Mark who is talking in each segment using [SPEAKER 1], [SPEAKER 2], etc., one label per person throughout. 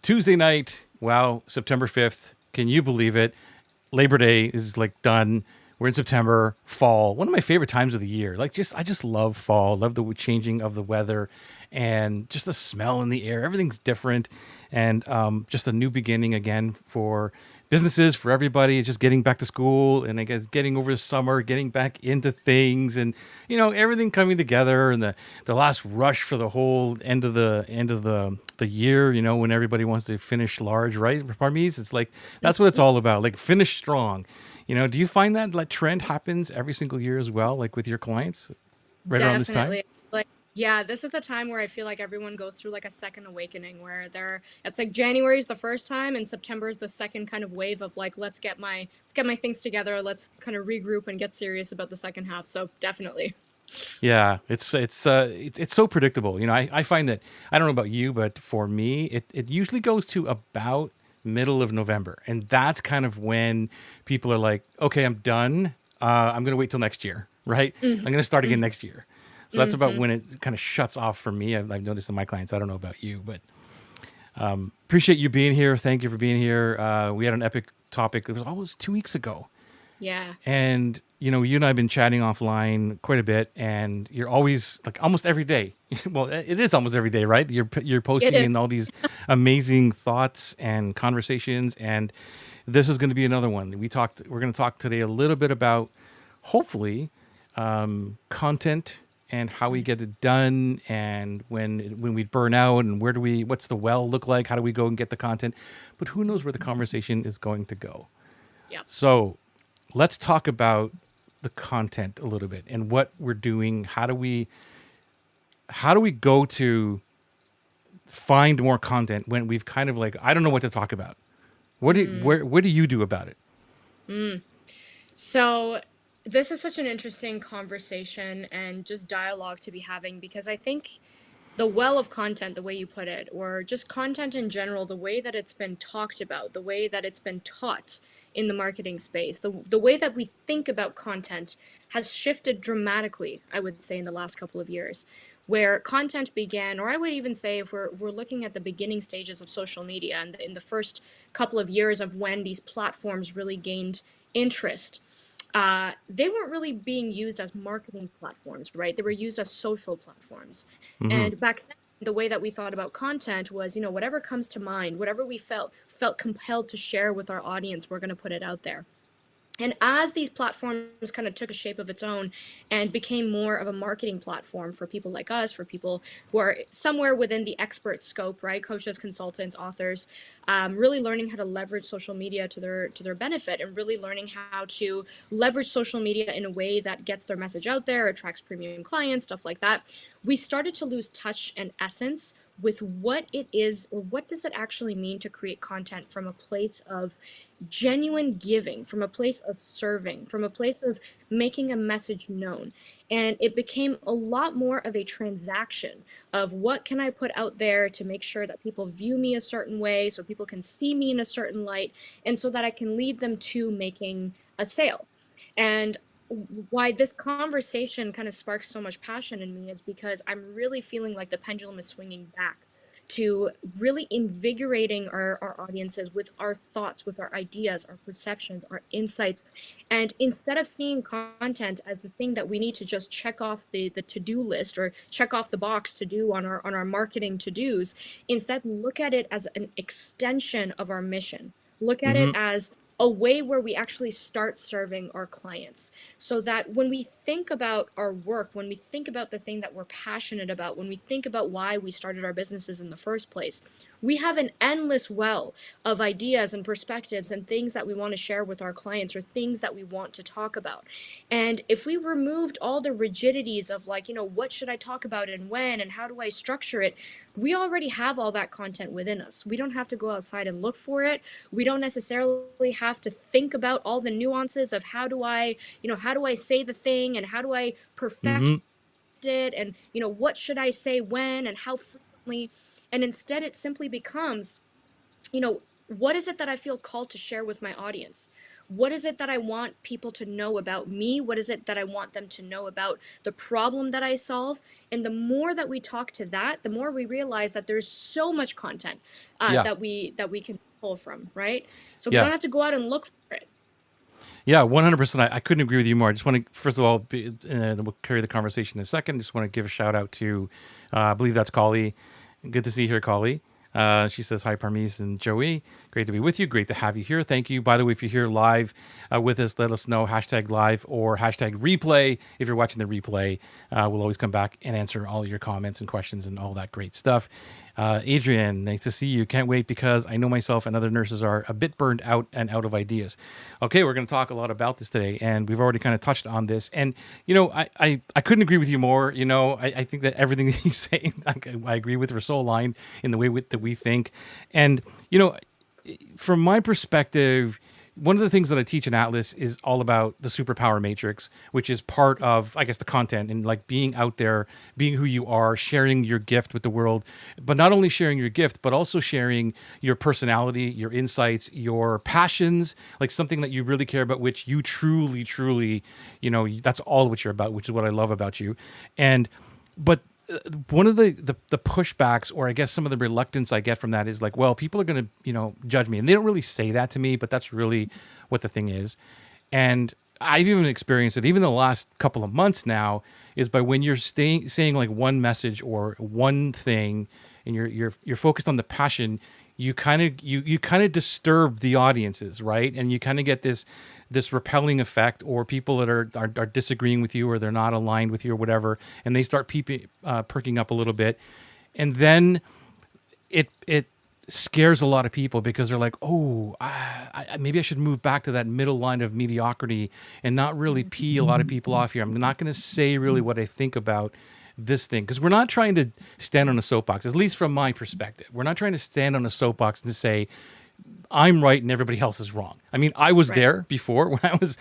[SPEAKER 1] Tuesday night. Wow, September 5th. Can you believe it? Labor Day is like done. We're in September, fall. One of my favorite times of the year. I just love fall. Love the changing of the weather and just the smell in the air. Everything's different. And just a new beginning again for businesses, for everybody. Just getting back to school and I guess getting over the summer, getting back into things and, everything coming together and the last rush for the whole end of the year, when everybody wants to finish large, right? Parmees, it's like, that's what it's all about. Like finish strong. Do you find that like trend happens every single year as well, like with your clients right around this time?
[SPEAKER 2] Definitely. Like, yeah, this is the time where I feel like everyone goes through like a second awakening where it's like January is the first time and September is the second kind of wave of like, let's get my things together. Let's kind of regroup and get serious about the second half. So definitely.
[SPEAKER 1] Yeah, it's so predictable. I find that I don't know about you, but for me, it usually goes to about middle of November, and that's kind of when people are like, okay, I'm done. I'm gonna wait till next year, right? I'm gonna start again next year. So that's about
[SPEAKER 2] Mm-hmm.
[SPEAKER 1] when it kind of shuts off for me. I've noticed in my clients. I don't know about you, but appreciate you being here. Thank you for being here. We had an epic topic. It was almost 2 weeks ago.
[SPEAKER 2] Yeah.
[SPEAKER 1] And you and I have been chatting offline quite a bit, and you're always like almost every day. Well, it is almost every day, right? You're
[SPEAKER 2] It
[SPEAKER 1] posting
[SPEAKER 2] is.
[SPEAKER 1] in all these amazing thoughts and conversations, and this is going to be another one. We're going to talk today a little bit about, hopefully, content and how we get it done, and when we burn out, and what's the well look like? How do we go and get the content? But who knows where the conversation is going to go?
[SPEAKER 2] Yeah.
[SPEAKER 1] So let's talk about the content a little bit and what we're doing. How do we go to find more content when we've kind of like, I don't know what to talk about. What do you do about it?
[SPEAKER 2] So this is such an interesting conversation and just dialogue to be having because I think the well of content, the way you put it, or just content in general, the way that it's been talked about, the way that it's been taught in the marketing space, the way that we think about content has shifted dramatically, I would say, in the last couple of years. Where content began, or I would even say if we're looking at the beginning stages of social media and in the first couple of years of when these platforms really gained interest, they weren't really being used as marketing platforms, right? They were used as social platforms.
[SPEAKER 1] Hmm.
[SPEAKER 2] And back then, the way that we thought about content was, whatever comes to mind, whatever we felt compelled to share with our audience, we're going to put it out there. And as these platforms kind of took a shape of its own and became more of a marketing platform for people like us, for people who are somewhere within the expert scope, right? Coaches, consultants, authors, really learning how to leverage social media to their benefit, and really learning how to leverage social media in a way that gets their message out there, attracts premium clients, stuff like that. We started to lose touch and essence with what it is, or what does it actually mean to create content from a place of genuine giving, from a place of serving, from a place of making a message known. And it became a lot more of a transaction of what can I put out there to make sure that people view me a certain way, so people can see me in a certain light, and so that I can lead them to making a sale. And why this conversation kind of sparks so much passion in me is because I'm really feeling like the pendulum is swinging back to really invigorating our audiences with our thoughts, with our ideas, our perceptions, our insights. And instead of seeing content as the thing that we need to just check off the to-do list or check off the box to do on our marketing to-dos, instead look at it as an extension of our mission. Look at it
[SPEAKER 1] Hmm.
[SPEAKER 2] as a way where we actually start serving our clients, so that when we think about our work, when we think about the thing that we're passionate about, when we think about why we started our businesses in the first place, we have an endless well of ideas and perspectives and things that we want to share with our clients, or things that we want to talk about. And if we removed all the rigidities of like, what should I talk about and when and how do I structure it, we already have all that content within us. We don't have to go outside and look for it. We don't necessarily have to think about all the nuances of how do I say the thing, and how do I perfect
[SPEAKER 1] Hmm.
[SPEAKER 2] it, and what should I say when and how frequently. And instead it simply becomes, what is it that I feel called to share with my audience? What is it that I want people to know about me? What is it that I want them to know about the problem that I solve? And the more that we talk to that, the more we realize that there's so much content
[SPEAKER 1] Yeah.
[SPEAKER 2] that we can pull from, right? So we don't
[SPEAKER 1] Yeah.
[SPEAKER 2] have to go out and look for it.
[SPEAKER 1] Yeah, 100%. I couldn't agree with you more. I just want to, first of all, we'll carry the conversation in a second. Just want to give a shout out to, I believe that's Kali. Good to see her, Kali. She says, hi, Parmees and Joey. Great to be with you. Great to have you here. Thank you. By the way, if you're here live with us, let us know, hashtag live or hashtag replay. If you're watching the replay, we'll always come back and answer all your comments and questions and all that great stuff. Adrian, nice to see you. Can't wait because I know myself and other nurses are a bit burned out and out of ideas. Okay, we're going to talk a lot about this today, and we've already kind of touched on this. And, I couldn't agree with you more. I think that everything that he's saying, I agree with. We're so aligned in the way that we think. And, from my perspective, one of the things that I teach in Atlas is all about the superpower matrix, which is part of, I guess, the content and like being out there, being who you are, sharing your gift with the world, but not only sharing your gift, but also sharing your personality, your insights, your passions, like something that you really care about, which you truly, that's all what you're about, which is what I love about you. But one of the pushbacks, or I guess some of the reluctance I get from that is like, well, people are going to, judge me. And they don't really say that to me, but that's really what the thing is. And I've even experienced it, even the last couple of months now, is by when you're saying like one message or one thing and you're focused on the passion, you kind of disturb the audiences, right? And you kind of get this repelling effect, or people that are disagreeing with you, or they're not aligned with you or whatever, and they start perking up a little bit. And then it scares a lot of people because they're like, oh, maybe I should move back to that middle line of mediocrity and not really pee a lot of people off here. I'm not going to say really what I think about this thing, because we're not trying to stand on a soapbox, at least from my perspective. We're not trying to stand on a soapbox and say, I'm right and everybody else is wrong. I mean, I was there before when I was,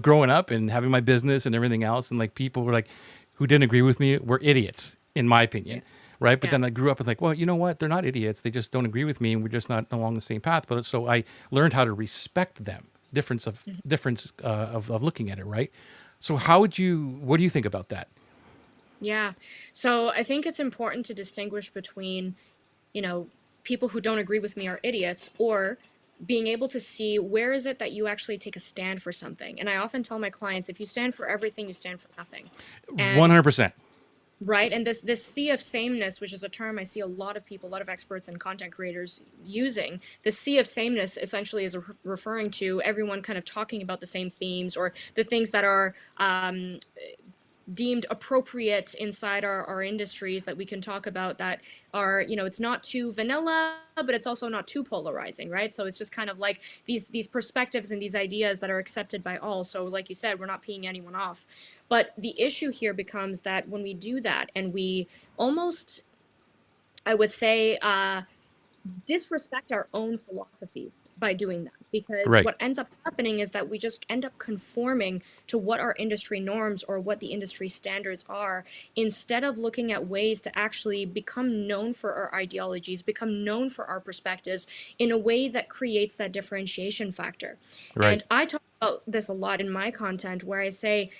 [SPEAKER 1] growing up and having my business and everything else. And like people were like, who didn't agree with me were idiots, in my opinion. Yeah. Right. But then I grew up with like, well, you know what? They're not idiots. They just don't agree with me. And we're just not along the same path. But so I learned how to respect them, difference of looking at it. Right. So what do you think about that?
[SPEAKER 2] Yeah. So I think it's important to distinguish between, people who don't agree with me are idiots, or being able to see where is it that you actually take a stand for something. And I often tell my clients, if you stand for everything, you stand for nothing.
[SPEAKER 1] 100%.
[SPEAKER 2] Right. And this sea of sameness, which is a term I see a lot of people, a lot of experts and content creators using, the sea of sameness essentially is referring to everyone kind of talking about the same themes, or the things that are deemed appropriate inside our industries that we can talk about, that are, it's not too vanilla, but it's also not too polarizing, right? So it's just kind of like these perspectives and these ideas that are accepted by all. So like you said, we're not peeing anyone off. But the issue here becomes that when we do that and we almost, I would say, disrespect our own philosophies by doing that, because what ends up happening is that we just end up conforming to what our industry norms or what the industry standards are, instead of looking at ways to actually become known for our ideologies, become known for our perspectives in a way that creates that differentiation factor. And I talk about this a lot in my content, where I say,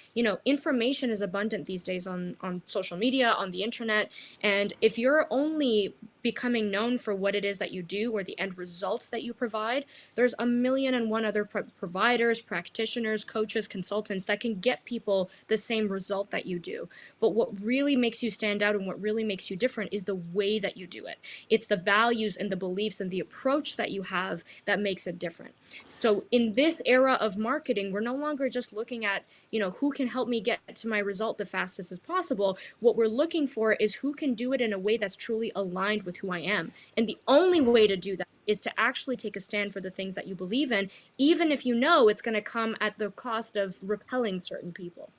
[SPEAKER 2] information is abundant these days on social media, on the internet. And if you're only becoming known for what it is that you do, or the end results that you provide, there's a million and one other providers, practitioners, coaches, consultants that can get people the same result that you do. But what really makes you stand out and what really makes you different is the way that you do it. It's the values and the beliefs and the approach that you have that makes it different. So in this era of marketing, we're no longer just looking at, who can help me get to my result the fastest as possible. What we're looking for is who can do it in a way that's truly aligned with who I am. And the only way to do that is to actually take a stand for the things that you believe in, even if you know it's going to come at the cost of repelling certain people.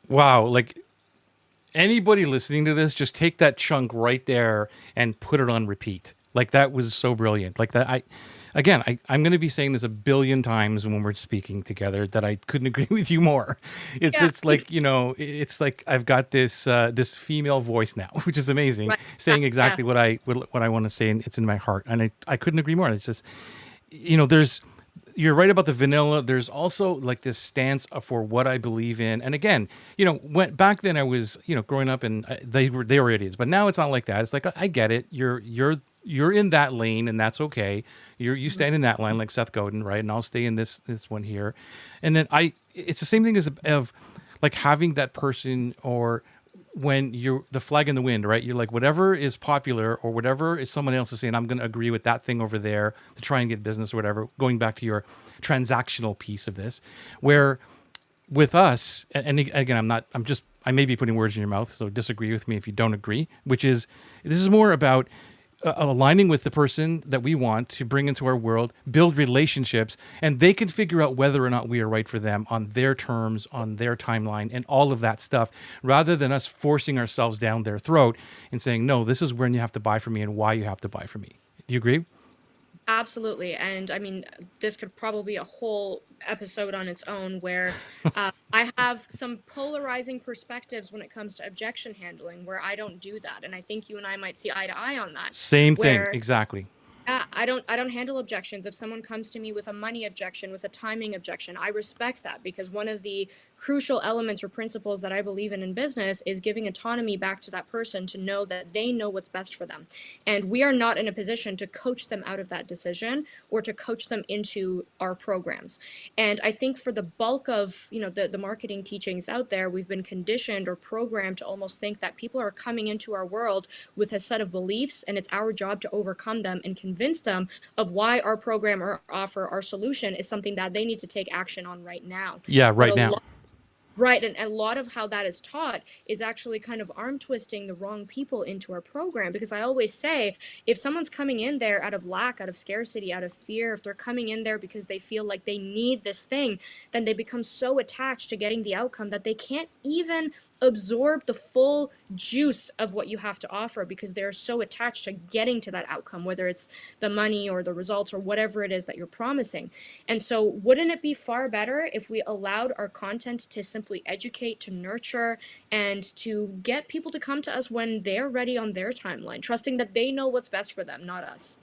[SPEAKER 1] Wow. Like, anybody listening to this, just take that chunk right there and put it on repeat. Like, that was so brilliant. Like that. I'm going to be saying this a billion times when we're speaking together, that I couldn't agree with you more. It's like, it's like I've got this this female voice now, which is amazing, saying exactly what I want to say, and it's in my heart. And I couldn't agree more. It's just, there's you're right about the vanilla. There's also like this stance for what I believe in. And again, when back then I was, growing up, and they were idiots. But now it's not like that. It's like I get it. You're in that lane, and that's okay. You stand in that line like Seth Godin, right? And I'll stay in this one here. And then it's the same thing as of like having that person, or when you're the flag in the wind, right? You're like, whatever is popular or whatever is someone else is saying, I'm going to agree with that thing over there to try and get business or whatever. Going back to your transactional piece of this, where with us, and again, I may be putting words in your mouth, so disagree with me if you don't agree, which is, this is more about aligning with the person that we want to bring into our world, build relationships, and they can figure out whether or not we are right for them on their terms, on their timeline, and all of that stuff, rather than us forcing ourselves down their throat and saying, no, this is when you have to buy from me and why you have to buy from me. Do you agree?
[SPEAKER 2] Absolutely. And I mean, this could probably be a whole episode on its own where I have some polarizing perspectives when it comes to objection handling, where I don't do that. And I think you and I might see eye to eye on that,
[SPEAKER 1] Same thing,
[SPEAKER 2] where
[SPEAKER 1] exactly.
[SPEAKER 2] I don't handle objections. If someone comes to me with a money objection, with a timing objection, I respect that, because one of the crucial elements or principles that I believe in business is giving autonomy back to that person to know that they know what's best for them. And we are not in a position to coach them out of that decision or to coach them into our programs. And I think for the bulk of, the marketing teachings out there, we've been conditioned or programmed to almost think that people are coming into our world with a set of beliefs, and it's our job to overcome them and convince them of why our program or offer, our solution, is something that they need to take action on right now.
[SPEAKER 1] Yeah,
[SPEAKER 2] But
[SPEAKER 1] right now.
[SPEAKER 2] Right, and a lot of how that is taught is actually kind of arm twisting the wrong people into our program. Because I always say, if someone's coming in there out of lack, out of scarcity, out of fear, if they're coming in there because they feel like they need this thing, then they become so attached to getting the outcome that they can't even absorb the full juice of what you have to offer, because they're so attached to getting to that outcome, whether it's the money or the results or whatever it is that you're promising. And so, wouldn't it be far better if we allowed our content to simply educate, to nurture, and to get people to come to us when they're ready on their timeline, trusting that they know what's best for them, not us?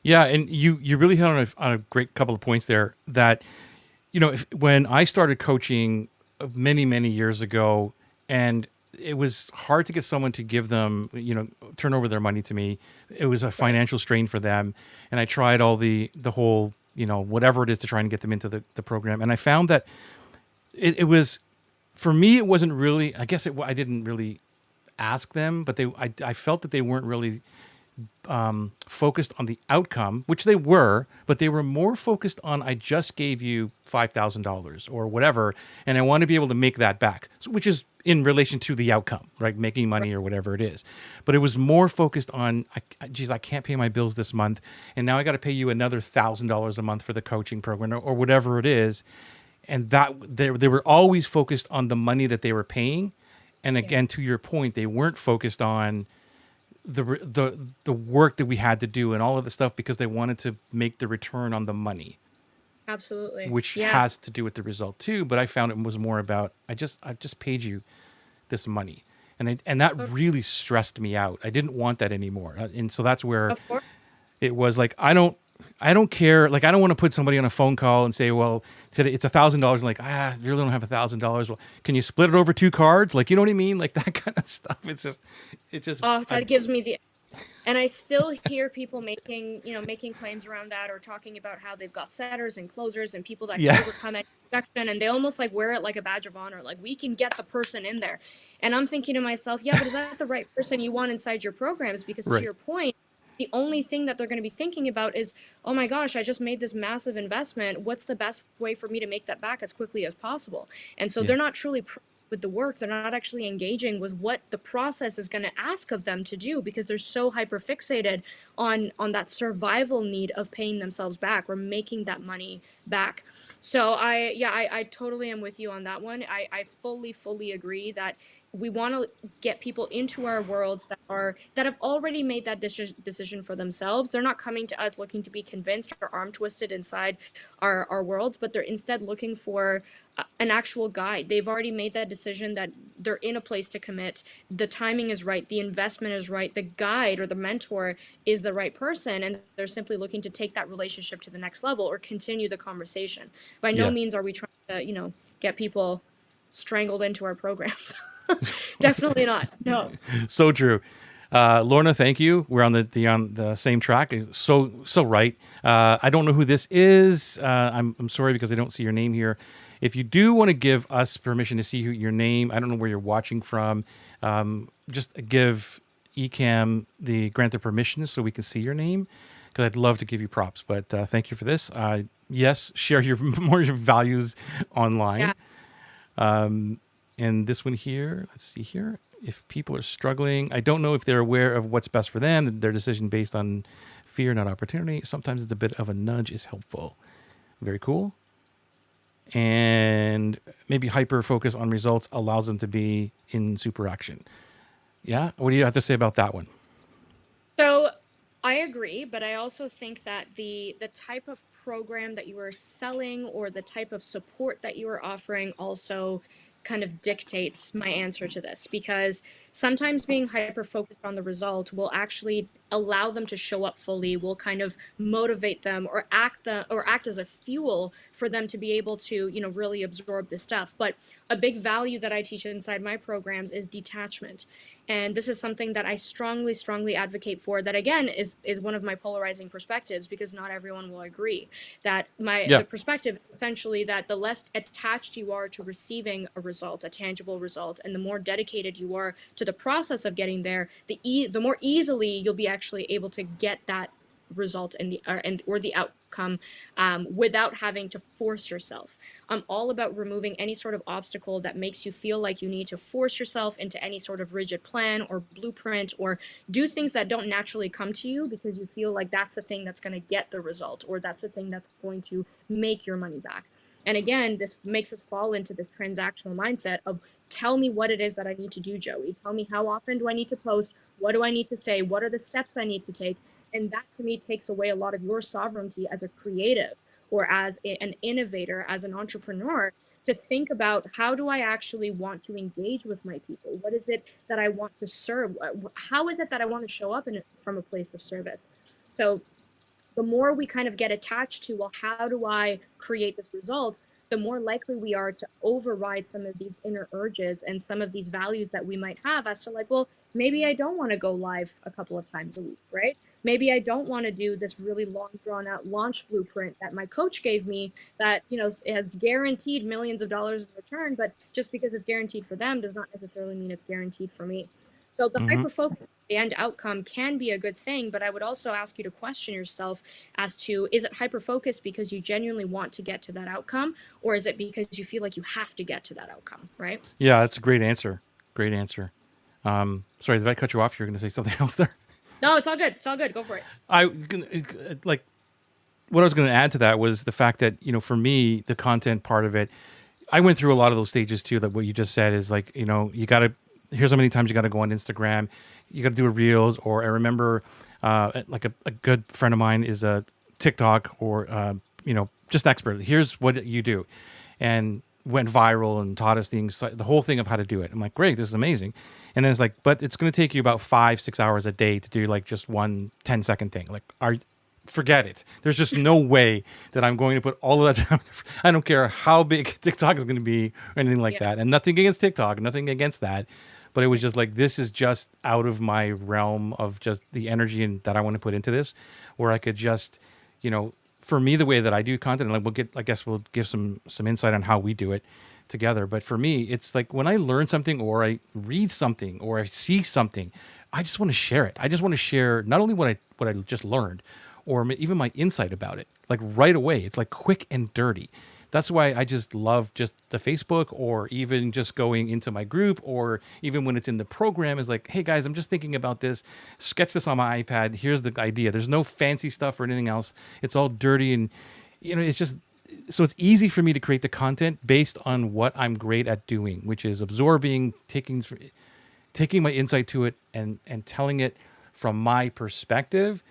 [SPEAKER 1] Yeah, and you really hit on a great couple of points there. That when I started coaching many years ago, and it was hard to get someone to give them, turn over their money to me. It was a
[SPEAKER 2] Right.
[SPEAKER 1] financial strain for them, and I tried all the whole, whatever it is to try and get them into the program, and I found that it was, for me, it wasn't really. I guess I didn't really ask them, but I felt that they weren't really focused on the outcome, which they were, but they were more focused on, I just gave you $5,000 or whatever, and I want to be able to make that back, which is in relation to the outcome, right? Making money or whatever it is. But it was more focused on, geez, I can't pay my bills this month, and now I got to pay you another $1,000 a month for the coaching program, or whatever it is. And that they were always focused on the money that they were paying. And again, to your point, they weren't focused on the work that we had to do and all of the stuff, because they wanted to make the return on the money,
[SPEAKER 2] Absolutely.
[SPEAKER 1] which
[SPEAKER 2] Yeah.
[SPEAKER 1] has to do with the result too. But I found it was more about, I just paid you this money, and that really stressed me out. I didn't want that anymore, and so that's where
[SPEAKER 2] Of course.
[SPEAKER 1] it was like, I don't care. Like, I don't want to put somebody on a phone call and say, well, today it's $1,000. Like, I really don't have $1,000. Well, can you split it over 2 cards? Like, you know what I mean? Like that kind of stuff. It just,
[SPEAKER 2] Oh, that gives me the, and I still hear people making claims around that, or talking about how they've got setters and closers and people that can
[SPEAKER 1] yeah,
[SPEAKER 2] overcome any objection, and they almost like wear it like a badge of honor, like we can get the person in there. And I'm thinking to myself, yeah, but is that the right person you want inside your programs? Because to
[SPEAKER 1] right.
[SPEAKER 2] your point, the only thing that they're going to be thinking about is, oh my gosh, I just made this massive investment. What's the best way for me to make that back as quickly as possible? And so
[SPEAKER 1] Yeah.
[SPEAKER 2] they're not truly with the work. They're not actually engaging with what the process is going to ask of them to do, because they're so hyper fixated on that survival need of paying themselves back or making that money back. So I totally am with you on that one. I fully agree that we want to get people into our worlds that have already made that decision for themselves. They're not coming to us looking to be convinced or arm twisted inside our worlds, but they're instead looking for an actual guide. They've already made that decision, that they're in a place to commit. The timing is right, the investment is right, the guide or the mentor is the right person, and they're simply looking to take that relationship to the next level or continue the conversation. By no
[SPEAKER 1] Yeah.
[SPEAKER 2] means are we trying to, get people strangled into our programs. Definitely not. No.
[SPEAKER 1] So true. Lorna, thank you. We're on the same track. So right. I don't know who this is. I'm sorry because I don't see your name here. If you do want to give us permission to see your name, I don't know where you're watching from. Just give Ecamm grant the permission so we can see your name, because I'd love to give you props. But thank you for this. Yes, share your more your values online.
[SPEAKER 2] Yeah.
[SPEAKER 1] And this one here, let's see here. If people are struggling, I don't know if they're aware of what's best for them, their decision based on fear, not opportunity. Sometimes it's a bit of a nudge is helpful. Very cool. And maybe hyper focus on results allows them to be in super action. Yeah. What do you have to say about that one?
[SPEAKER 2] So I agree, but I also think that the type of program that you are selling or the type of support that you are offering also kind of dictates my answer to this, because sometimes being hyper focused on the result will actually allow them to show up fully, will kind of motivate them or act as a fuel for them to be able to, really absorb this stuff. But a big value that I teach inside my programs is detachment. And this is something that I strongly advocate for, that again is one of my polarizing perspectives, because not everyone will agree. That
[SPEAKER 1] Yeah.
[SPEAKER 2] the perspective is essentially that the less attached you are to receiving a result, a tangible result, and the more dedicated you are to the process of getting there, the more easily you'll be actually able to get that result or the outcome without having to force yourself. I'm all about removing any sort of obstacle that makes you feel like you need to force yourself into any sort of rigid plan or blueprint, or do things that don't naturally come to you because you feel like that's the thing that's going to get the result, or that's the thing that's going to make your money back. And again, this makes us fall into this transactional mindset of, tell me what it is that I need to do, Joey. Tell me, how often do I need to post? What do I need to say? What are the steps I need to take? And that to me takes away a lot of your sovereignty as a creative or as an innovator, as an entrepreneur, to think about, how do I actually want to engage with my people? What is it that I want to serve? How is it that I want to show up from a place of service? So the more we kind of get attached to, well, how do I create this result, the more likely we are to override some of these inner urges and some of these values that we might have, as to like, well, maybe I don't want to go live a couple of times a week, right? Maybe I don't want to do this really long drawn out launch blueprint that my coach gave me that, has guaranteed millions of dollars in return, but just because it's guaranteed for them does not necessarily mean it's guaranteed for me. So the
[SPEAKER 1] Mm-hmm.
[SPEAKER 2] hyper focus on the end outcome can be a good thing, but I would also ask you to question yourself as to, is it hyper focused because you genuinely want to get to that outcome, or is it because you feel like you have to get to that outcome, right?
[SPEAKER 1] Yeah, that's a great answer. Great answer. Sorry, did I cut you off? You're going to say something else there?
[SPEAKER 2] No, it's all good. It's all good. Go for it.
[SPEAKER 1] Like, what I was going to add to that was the fact that, for me, the content part of it, I went through a lot of those stages too. That what you just said is like, you got to, here's how many times you got to go on Instagram, you got to do a reels. Or I remember like a good friend of mine is a TikTok or, just expert. Here's what you do. And went viral and taught us the whole thing of how to do it. I'm like, great, this is amazing. And then it's like, but it's going to take you about 5-6 hours a day to do like just one 10-second thing. Like, forget it. There's just no way that I'm going to put all of that time. I don't care how big TikTok is going to be or anything like that. And nothing against TikTok, nothing against that. But it was just like, this is just out of my realm of just the energy that I want to put into this, where I could just, for me, the way that I do content, and I guess we'll give some insight on how we do it together. But for me, it's like when I learn something or I read something or I see something, I just want to share it. I just want to share not only what I just learned, or even my insight about it, like right away. It's like quick and dirty. That's why I just love just the Facebook, or even just going into my group, or even when it's in the program, is like, hey guys, I'm just thinking about this. Sketch this on my iPad. Here's the idea. There's no fancy stuff or anything else. It's all dirty, and it's just, so it's easy for me to create the content based on what I'm great at doing, which is absorbing, taking my insight to it and telling it from my perspective.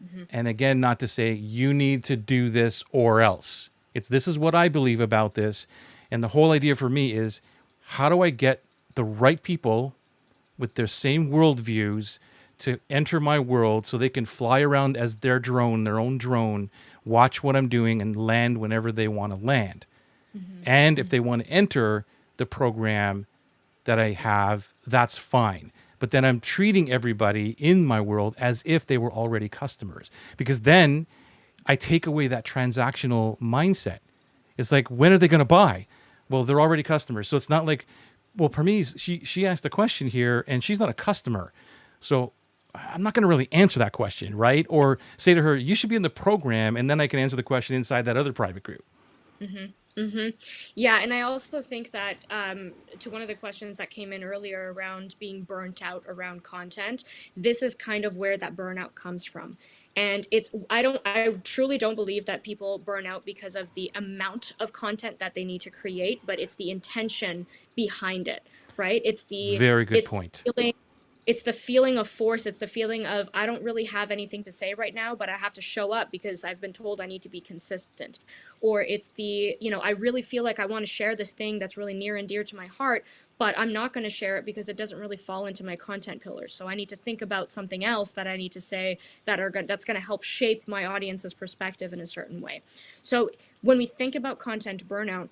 [SPEAKER 2] Mm-hmm.
[SPEAKER 1] And again, not to say you need to do this or else. It's this is what I believe about this. And the whole idea for me is how do I get the right people with their same worldviews to enter my world so they can fly around as their own drone, watch what I'm doing and land whenever they want to land.
[SPEAKER 2] Mm-hmm.
[SPEAKER 1] And if they want to enter the program that I have, that's fine. But then I'm treating everybody in my world as if they were already customers, because then I take away that transactional mindset. It's like, when are they going to buy? Well, they're already customers. So it's not like, well, Parmees, she asked a question here and she's not a customer. So I'm not going to really answer that question, right? Or say to her, you should be in the program, and then I can answer the question inside that other private group.
[SPEAKER 2] Mm-hmm. Mm-hmm. Yeah, and I also think that to one of the questions that came in earlier around being burnt out around content, this is kind of where that burnout comes from. And I truly don't believe that people burn out because of the amount of content that they need to create, but it's the intention behind it, right?
[SPEAKER 1] Very good
[SPEAKER 2] It's
[SPEAKER 1] point.
[SPEAKER 2] the feeling it's the feeling of force. It's the feeling of, I don't really have anything to say right now, but I have to show up because I've been told I need to be consistent. Or it's I really feel like I want to share this thing that's really near and dear to my heart, but I'm not going to share it because it doesn't really fall into my content pillars. So I need to think about something else that I need to say that's going to help shape my audience's perspective in a certain way. So when we think about content burnout,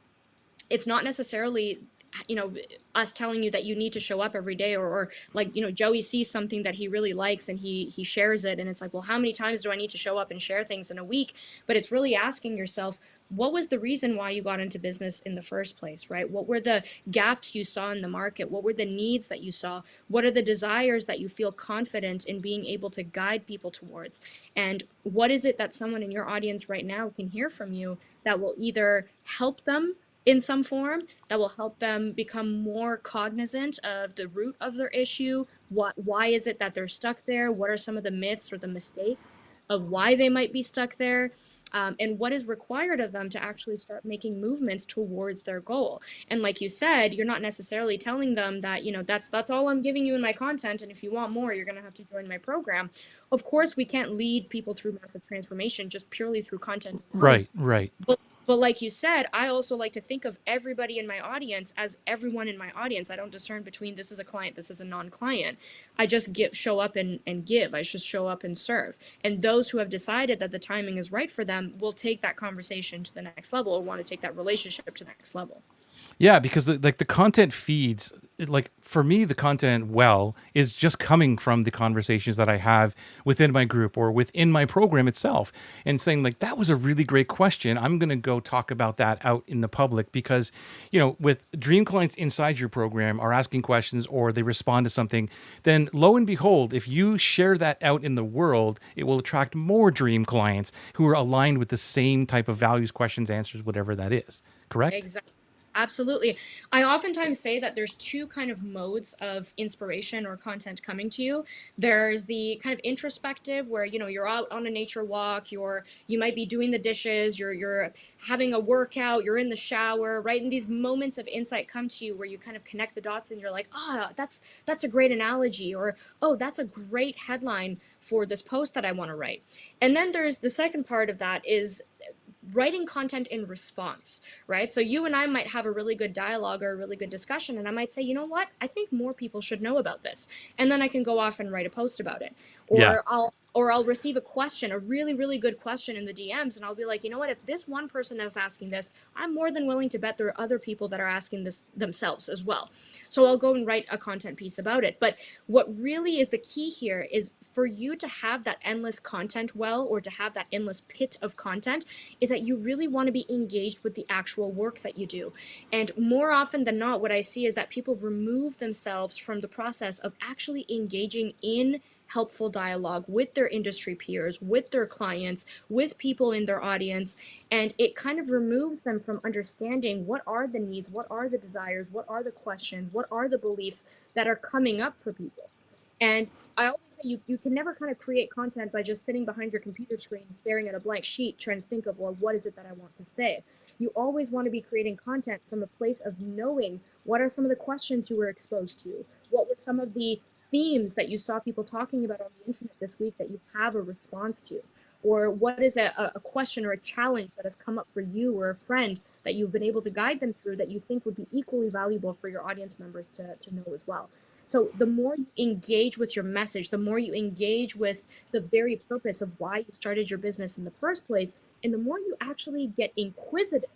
[SPEAKER 2] it's not necessarily you know us telling you that you need to show up every day, or like Joey sees something that he really likes and he shares it, and it's like, well, how many times do I need to show up and share things in a week? But it's really asking yourself, what was the reason why you got into business in the first place, right? What were the gaps you saw in the market? What were the needs that you saw? What are the desires that you feel confident in being able to guide people towards? And what is it that someone in your audience right now can hear from you that will either help them in some form, that will help them become more cognizant of the root of their issue? Why is it that they're stuck there? What are some of the myths or the mistakes of why they might be stuck there? And what is required of them to actually start making movements towards their goal? And like you said, you're not necessarily telling them that, that's all I'm giving you in my content, and if you want more, you're going to have to join my program. Of course, we can't lead people through massive transformation just purely through content alone.
[SPEAKER 1] Right, right.
[SPEAKER 2] But like you said, I also like to think of everybody in my audience as everyone in my audience. I don't discern between this is a client, this is a non-client. I just show up and give. I just show up and serve. And those who have decided that the timing is right for them will take that conversation to the next level, or want to take that relationship to the next level.
[SPEAKER 1] Yeah, because the content feeds, like for me, the content is just coming from the conversations that I have within my group or within my program itself, and saying like, that was a really great question. I'm going to go talk about that out in the public, because with dream clients inside your program are asking questions or they respond to something, then lo and behold, if you share that out in the world, it will attract more dream clients who are aligned with the same type of values, questions, answers, whatever that is. Correct?
[SPEAKER 2] Exactly. Absolutely. I oftentimes say that there's two kind of modes of inspiration or content coming to you. There's the kind of introspective where, you're out on a nature walk, you might be doing the dishes, you're having a workout, you're in the shower, right? And these moments of insight come to you where you kind of connect the dots and you're like, that's a great analogy, or oh, that's a great headline for this post that I want to write. And then there's the second part of that is writing content in response, right? So you and I might have a really good dialogue or a really good discussion, and I might say, you know what, I think more people should know about this. And then I can go off and write a post about it.
[SPEAKER 1] Yeah.
[SPEAKER 2] Or I'll receive a question, a really, really good question in the DMs, and I'll be like, you know what, if this one person is asking this, I'm more than willing to bet there are other people that are asking this themselves as well. So I'll go and write a content piece about it. But what really is the key here is for you to have that endless content or to have that endless pit of content, is that you really want to be engaged with the actual work that you do. And more often than not, what I see is that people remove themselves from the process of actually engaging in helpful dialogue with their industry peers, with their clients, with people in their audience. And it kind of removes them from understanding what are the needs, what are the desires, what are the questions, what are the beliefs that are coming up for people. And I always you can never kind of create content by just sitting behind your computer screen, staring at a blank sheet, trying to think of, well, what is it that I want to say? You always want to be creating content from a place of knowing what are some of the questions you were exposed to, what were some of the themes that you saw people talking about on the internet this week that you have a response to, or what is a question or a challenge that has come up for you or a friend that you've been able to guide them through that you think would be equally valuable for your audience members to know as well. So the more you engage with your message, the more you engage with the very purpose of why you started your business in the first place, and the more you actually get inquisitive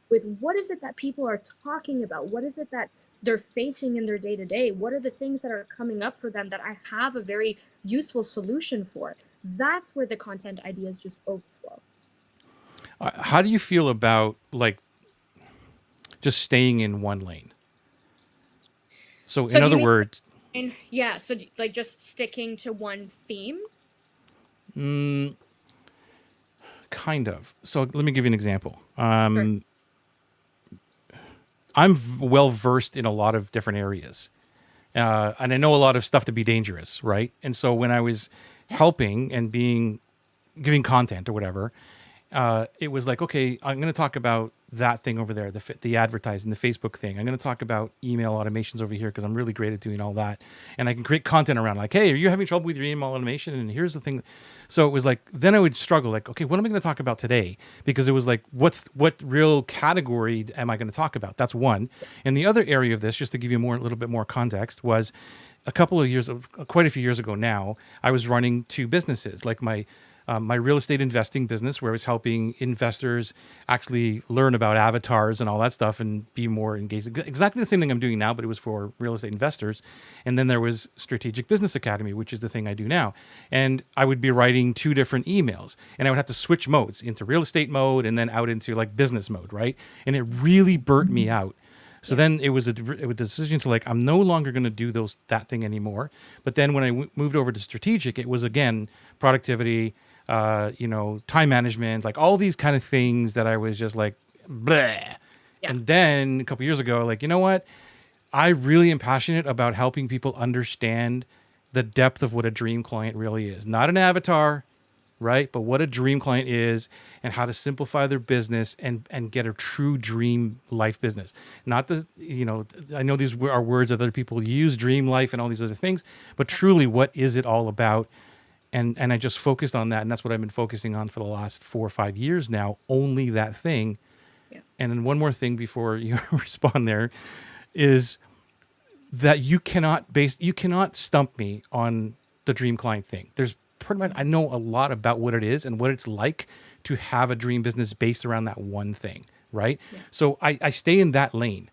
[SPEAKER 2] with what is it that people are talking about, what is it that they're facing in their day to day, what are the things that are coming up for them that I have a very useful solution for. That's where the content ideas just overflow.
[SPEAKER 1] How do you feel about like just staying in one lane? So
[SPEAKER 2] So
[SPEAKER 1] in
[SPEAKER 2] do you
[SPEAKER 1] other words,
[SPEAKER 2] mean, yeah, so like just sticking to one theme?
[SPEAKER 1] kind of. So let me give you an example.
[SPEAKER 2] Sure.
[SPEAKER 1] I'm well versed in a lot of different areas, and I know a lot of stuff to be dangerous, right? And so when I was helping and giving content or whatever, it was like, okay, I'm going to talk about that thing over there, the advertising, the Facebook thing. I'm going to talk about email automations over here because I'm really great at doing all that, and I can create content around like, hey, are you having trouble with your email automation? And here's the thing. So it was like, then I would struggle, like, okay, what am I going to talk about today? Because it was like, what real category am I going to talk about? That's one. And the other area of this, just to give you a little bit more context, was quite a few years ago now, I was running two businesses, like my real estate investing business, where I was helping investors actually learn about avatars and all that stuff and be more engaged. Exactly the same thing I'm doing now, but it was for real estate investors. And then there was Strategic Business Academy, which is the thing I do now. And I would be writing two different emails, and I would have to switch modes into real estate mode and then out into like business mode, right? And it really burnt me out. So then it was a decision to like, I'm no longer going to do that thing anymore. But then when I moved over to strategic, it was again productivity, time management, like all these kind of things that I was just like, bleh.
[SPEAKER 2] Yeah.
[SPEAKER 1] And then a couple years ago, like, you know what? I really am passionate about helping people understand the depth of what a dream client really is. Not an avatar, right? But what a dream client is and how to simplify their business and get a true dream life business. Not I know these are words that other people use, dream life and all these other things, but truly what is it all about? And I just focused on that. And that's what I've been focusing on for the last 4 or 5 years now, only that thing.
[SPEAKER 2] Yeah.
[SPEAKER 1] And then one more thing before you respond there is that you cannot stump me on the dream client thing. There's pretty much, I know a lot about what it is and what it's like to have a dream business based around that one thing, right? Yeah. So I stay in that lane.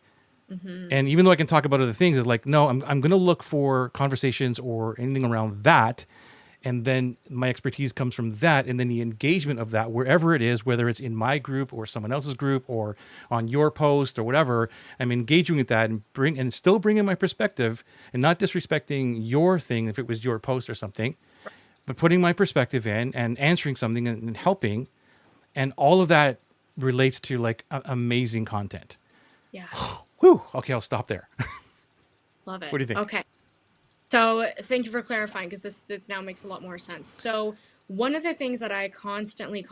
[SPEAKER 1] Mm-hmm. And even though I can talk about other things, it's like, no, I'm going to look for conversations or anything around that. And then my expertise comes from that, and then the engagement of that, wherever it is, whether it's in my group or someone else's group or on your post or whatever, I'm engaging with that and still bringing my perspective and not disrespecting your thing if it was your post or something, but putting my perspective in and answering something and helping, and all of that relates to like amazing content.
[SPEAKER 2] Yeah.
[SPEAKER 1] Whew. Okay, I'll stop there.
[SPEAKER 2] Love it.
[SPEAKER 1] What do you think?
[SPEAKER 2] Okay. So thank you for clarifying, because this now makes a lot more sense. So one of the things that I constantly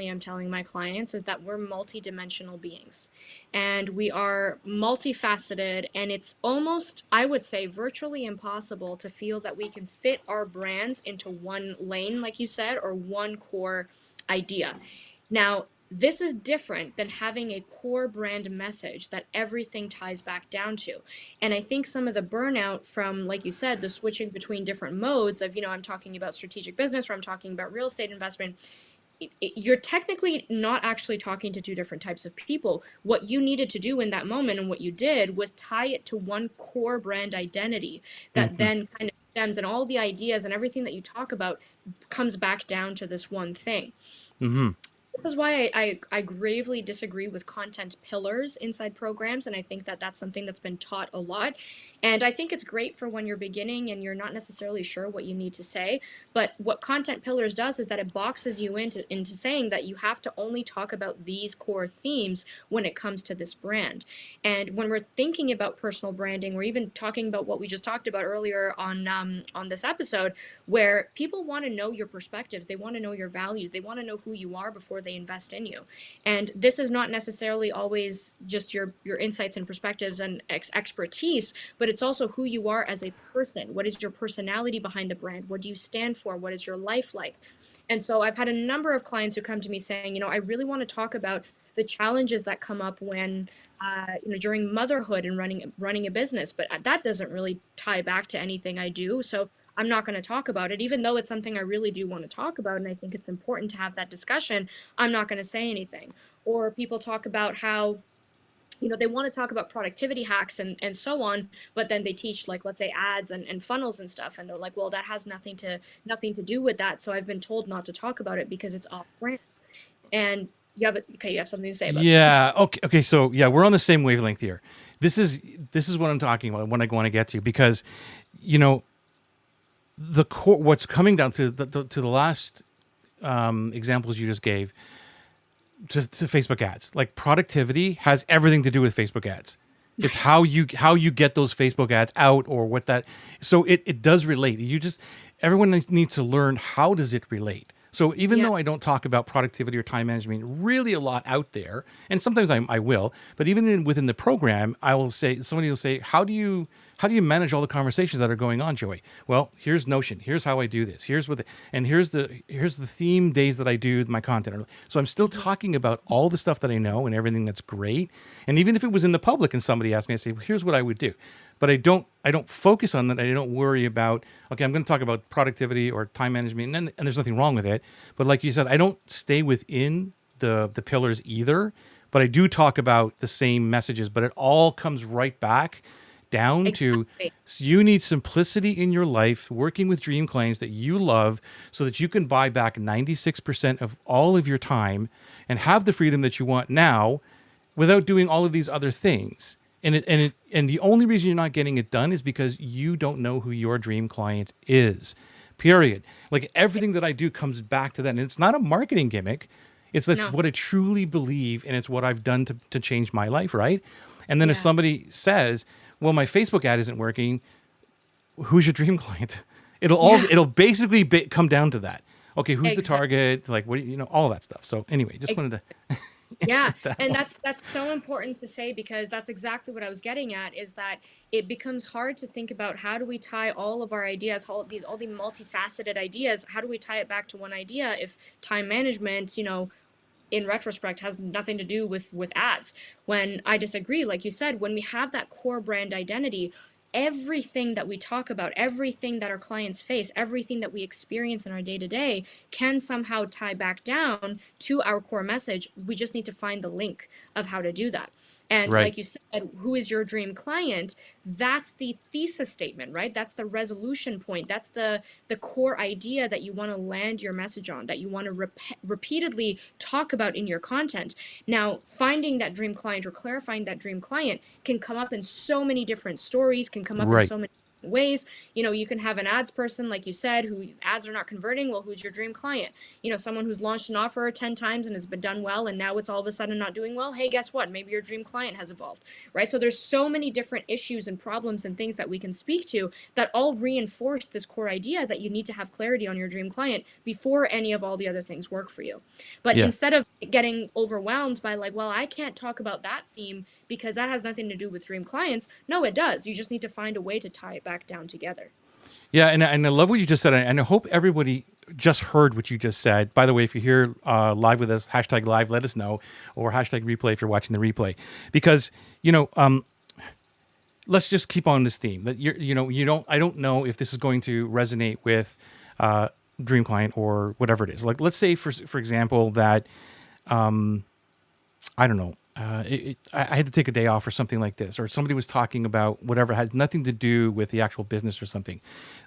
[SPEAKER 2] am telling my clients is that we're multidimensional beings and we are multifaceted, and it's almost, I would say, virtually impossible to feel that we can fit our brands into one lane, like you said, or one core idea. Now, this is different than having a core brand message that everything ties back down to. And I think some of the burnout from, like you said, the switching between different modes of, I'm talking about strategic business or I'm talking about real estate investment, you're technically not actually talking to two different types of people. What you needed to do in that moment, and what you did, was tie it to one core brand identity that then kind of stems, and all the ideas and everything that you talk about comes back down to this one thing. This is why I gravely disagree with content pillars inside programs. And I think that that's something that's been taught a lot. And I think it's great for when you're beginning and you're not necessarily sure what you need to say. But what content pillars does is that it boxes you into saying that you have to only talk about these core themes when it comes to this brand. And when we're thinking about personal branding, we're even talking about what we just talked about earlier on this episode, where people want to know your perspectives, they want to know your values, they want to know who you are before they invest in you. And this is not necessarily always just your insights and perspectives and expertise, but it's also who you are as a person. What is your personality behind the brand? What do you stand for? What is your life like? And so I've had a number of clients who come to me saying, I really want to talk about the challenges that come up when during motherhood and running a business, but that doesn't really tie back to anything I do. So I'm not going to talk about it, even though it's something I really do want to talk about. And I think it's important to have that discussion. I'm not going to say anything. Or people talk about how, they want to talk about productivity hacks and so on, but then they teach, like, let's say ads and funnels and stuff. And they're like, well, that has nothing to do with that. So I've been told not to talk about it because it's off brand. And you have something to say about that.
[SPEAKER 1] Yeah. Okay. So yeah, we're on the same wavelength here. This is what I'm talking about. What I want to get to, because, the core, what's coming down to the last examples you just gave, just to Facebook ads. Like, productivity has everything to do with Facebook ads. It's how you get those Facebook ads out, or what that. So it does relate. Everyone needs to learn, how does it relate. So even though I don't talk about productivity or time management really a lot out there, and sometimes I will, but even within the program, somebody will say, how do you manage all the conversations that are going on, Joey? Well, here's Notion. Here's how I do this. Here's the theme days that I do my content. So I'm still talking about all the stuff that I know and everything that's great. And even if it was in the public and somebody asked me, I say, well, here's what I would do. But I don't focus on that. I don't worry about, okay, I'm going to talk about productivity or time management, and there's nothing wrong with it. But like you said, I don't stay within the pillars either, but I do talk about the same messages, but it all comes right back down to, you need simplicity in your life, working with dream clients that you love, so that you can buy back 96% of all of your time and have the freedom that you want now without doing all of these other things. And the only reason you're not getting it done is because you don't know who your dream client is. Period. Like, everything that I do comes back to that. And it's not a marketing gimmick. It's what I truly believe, and it's what I've done to change my life, right? And then if somebody says, well, my Facebook ad isn't working, who's your dream client? It'll basically come down to that. Okay, who's the target? Like, what, all that stuff. So anyway, just wanted to
[SPEAKER 2] and that's so important to say, because that's exactly what I was getting at, is that it becomes hard to think about, how do we tie all of our ideas, all the multifaceted ideas, how do we tie it back to one idea if time management, in retrospect, has nothing to do with ads? When I disagree, like you said, when we have that core brand identity, everything that we talk about, everything that our clients face, everything that we experience in our day-to-day can somehow tie back down to our core message. We just need to find the link of how to do that. And like you said, who is your dream client? That's the thesis statement, right? That's the resolution point. That's the core idea that you want to land your message on, that you want to repeatedly talk about in your content. Now, finding that dream client or clarifying that dream client can come up in so many different stories, can come up in so many ways. You can have an ads person, like you said, who ads are not converting. Well, who's your dream client? Someone who's launched an offer 10 times and has been done well, and now it's all of a sudden not doing well. Hey, guess what? Maybe your dream client has evolved, right? So there's so many different issues and problems and things that we can speak to that all reinforce this core idea that you need to have clarity on your dream client before any of all the other things work for you. But instead of getting overwhelmed by, like, well, I can't talk about that theme because that has nothing to do with dream clients. No, it does. You just need to find a way to tie it back down together.
[SPEAKER 1] Yeah, and I love what you just said, and I hope everybody just heard what you just said. By the way, if you're here live with us, #live, let us know, or #replay if you're watching the replay. Because, let's just keep on this theme. That I don't know if this is going to resonate with dream client or whatever it is. Like, let's say for example that I don't know. I had to take a day off or something like this, or somebody was talking about whatever has nothing to do with the actual business or something.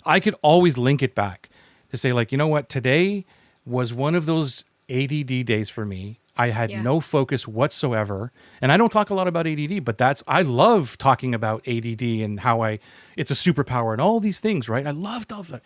[SPEAKER 1] I could always link it back to say, like, you know what, today was one of those ADD days for me. I had
[SPEAKER 2] Yeah.
[SPEAKER 1] no focus whatsoever. And I don't talk a lot about ADD, but I love talking about ADD and how it's a superpower and all these things, right? I loved all of that.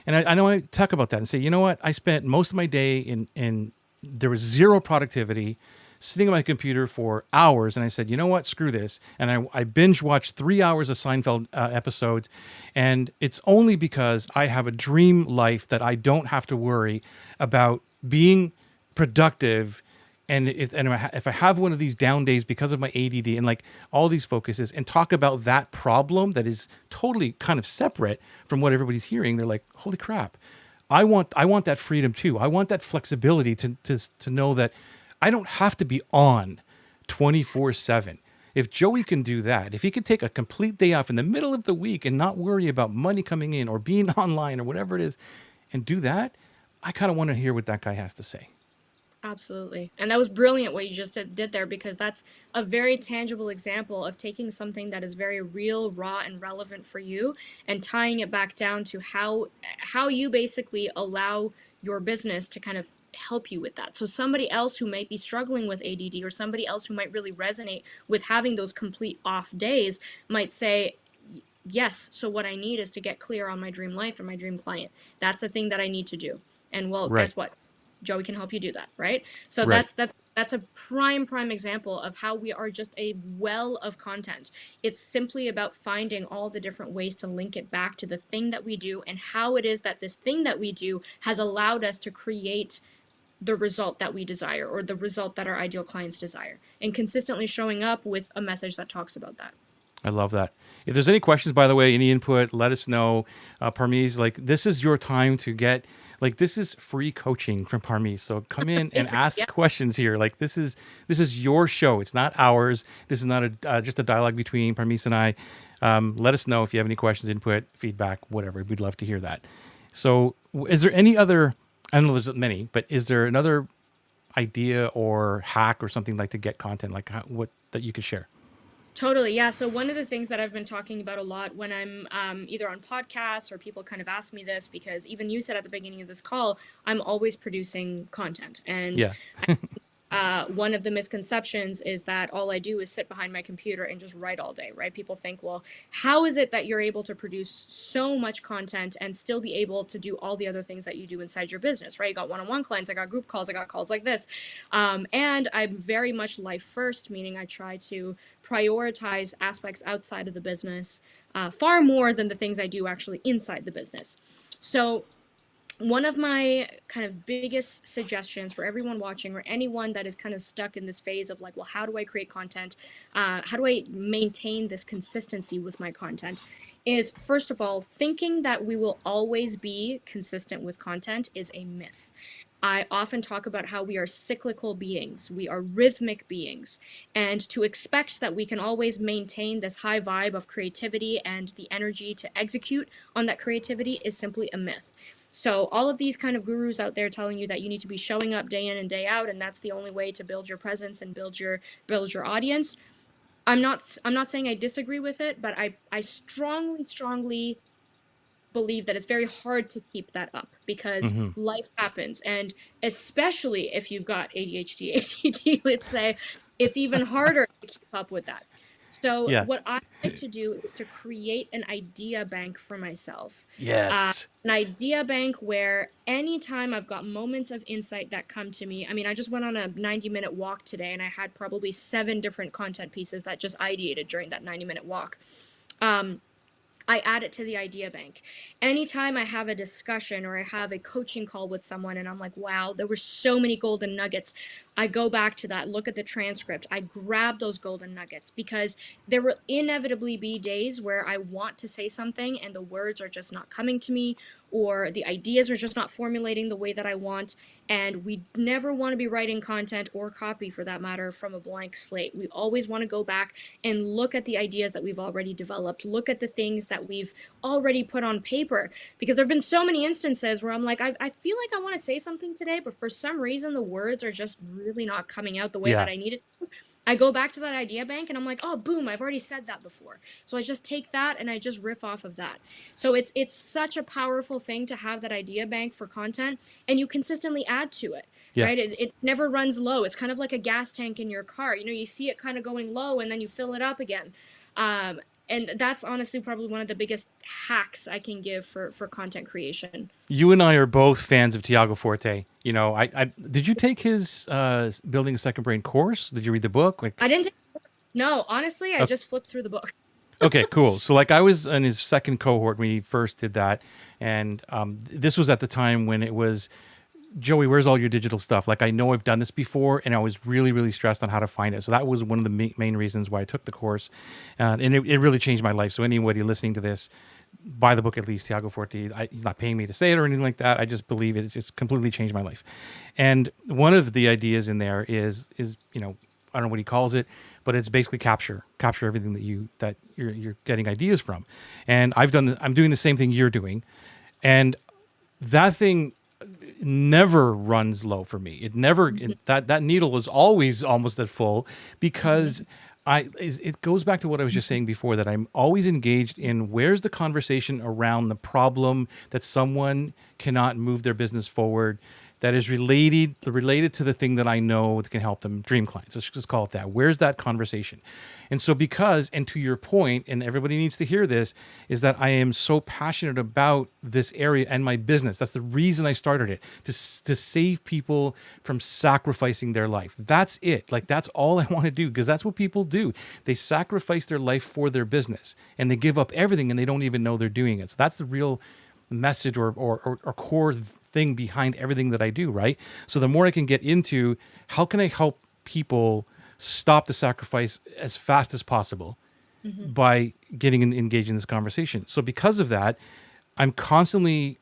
[SPEAKER 1] And I know I talk about that and say, you know what? I spent most of my day in there was zero productivity, sitting on my computer for hours. And I said, you know what? Screw this. And I binge watched 3 hours of Seinfeld episodes. And it's only because I have a dream life that I don't have to worry about being productive. And if I have one of these down days because of my ADD and like all these focuses, and talk about that problem that is totally kind of separate from what everybody's hearing, they're like, holy crap. I want that freedom too. I want that flexibility to know that I don't have to be on 24/7. If Joey can do that, if he could take a complete day off in the middle of the week and not worry about money coming in or being online or whatever it is and do that, I kind of want to hear what that guy has to say.
[SPEAKER 2] Absolutely. And that was brilliant what you just did there, because that's a very tangible example of taking something that is very real, raw, and relevant for you and tying it back down to how you basically allow your business to kind of help you with that. So somebody else who might be struggling with ADD, or somebody else who might really resonate with having those complete off days, might say, yes, so what I need is to get clear on my dream life and my dream client. That's the thing that I need to do. And well,
[SPEAKER 1] Right.
[SPEAKER 2] guess what? Joey can help you do that, right? So
[SPEAKER 1] Right.
[SPEAKER 2] that's a prime example of how we are just a well of content. It's simply about finding all the different ways to link it back to the thing that we do, and how it is that this thing that we do has allowed us to create the result that we desire, or the result that our ideal clients desire, and consistently showing up with a message that talks about that.
[SPEAKER 1] I love that. If there's any questions, by the way, any input, let us know. Parmees, like this is your time to get, like this is free coaching from Parmees. So come in and ask
[SPEAKER 2] Yeah.
[SPEAKER 1] questions here. Like this is your show. It's not ours. This is not just a dialogue between Parmees and I. Let us know if you have any questions, input, feedback, whatever. We'd love to hear that. So is there any other, I don't know there's many, but is there another idea or hack or something like to get content, like what that you could share?
[SPEAKER 2] Totally. Yeah. So one of the things that I've been talking about a lot when I'm either on podcasts, or people kind of ask me this, because even you said at the beginning of this call, I'm always producing content. And
[SPEAKER 1] Yeah.
[SPEAKER 2] one of the misconceptions is that all I do is sit behind my computer and just write all day, right? People think, well, how is it that you're able to produce so much content and still be able to do all the other things that you do inside your business, right? You got one-on-one clients, I got group calls, I got calls like this. And I'm very much life first, meaning I try to prioritize aspects outside of the business far more than the things I do actually inside the business. So one of my kind of biggest suggestions for everyone watching, or anyone that is kind of stuck in this phase of like, well, how do I create content? How do I maintain this consistency with my content? Is, first of all, thinking that we will always be consistent with content is a myth. I often talk about how we are cyclical beings, we are rhythmic beings, and to expect that we can always maintain this high vibe of creativity and the energy to execute on that creativity is simply a myth. So all of these kind of gurus out there telling you that you need to be showing up day in and day out, and that's the only way to build your presence and build your audience. I'm not saying I disagree with it, but I strongly believe that it's very hard to keep that up, because
[SPEAKER 1] Mm-hmm.
[SPEAKER 2] life happens, and especially if you've got ADHD, ADD, let's say, it's even harder to keep up with that. So
[SPEAKER 1] Yeah.
[SPEAKER 2] what I like to do is to create an idea bank for myself.
[SPEAKER 1] Yes.
[SPEAKER 2] An idea bank where anytime I've got moments of insight that come to me, I mean, I just went on a 90-minute walk today, and I had probably 7 different content pieces that just ideated during that 90-minute walk. I add it to the idea bank. Anytime I have a discussion or I have a coaching call with someone and I'm like, wow, there were so many golden nuggets, I go back to that, look at the transcript, I grab those golden nuggets, because there will inevitably be days where I want to say something and the words are just not coming to me, or the ideas are just not formulating the way that I want. And we never want to be writing content, or copy for that matter, from a blank slate. We always want to go back and look at the ideas that we've already developed, look at the things that we've already put on paper. Because there have been so many instances where I'm like, I feel like I want to say something today, but for some reason the words are just really not coming out the way
[SPEAKER 1] Yeah.
[SPEAKER 2] that I need it to. I go back to that idea bank and I'm like, oh, boom, I've already said that before. So I just take that and I just riff off of that. So it's such a powerful thing to have that idea bank for content, and you consistently add to it,
[SPEAKER 1] Yeah.
[SPEAKER 2] right? It never runs low. It's kind of like a gas tank in your car. You know, you see it kind of going low and then you fill it up again. Um, and that's honestly probably one of the biggest hacks I can give for content creation.
[SPEAKER 1] You and I are both fans of Tiago Forte. You know, I did you take his Building a Second Brain course? Did you read the book? Like,
[SPEAKER 2] I didn't take, no, honestly, I
[SPEAKER 1] okay,
[SPEAKER 2] just flipped through the book.
[SPEAKER 1] okay, cool. So like I was in his second cohort when he first did that, and this was at the time when it was, Joey, where's all your digital stuff? Like, I know I've done this before, and I was really, really stressed on how to find it. So that was one of the main reasons why I took the course, and it really changed my life. So anybody listening to this, buy the book at least, Tiago Forte. He's not paying me to say it or anything like that. I just believe it. It's just completely changed my life. And one of the ideas in there is you know, I don't know what he calls it, but it's basically capture everything that you're getting ideas from. And I'm doing the same thing you're doing, and that thing never runs low for me. It never that needle is always almost at full, because it goes back to what I was just saying before, that I'm always engaged in where's the conversation around the problem that someone cannot move their business forward, that is related to the thing that I know that can help them, dream clients. Let's just call it that. Where's that conversation? And so and to your point, and everybody needs to hear this, is that I am so passionate about this area and my business. That's the reason I started it, to save people from sacrificing their life. That's it. Like, that's all I want to do, because that's what people do. They sacrifice their life for their business, and they give up everything, and they don't even know they're doing it. So that's the real message or core thing behind everything that I do, right? So the more I can get into how can I help people stop the sacrifice as fast as possible by getting engaged in this conversation. So because of that, I'm constantly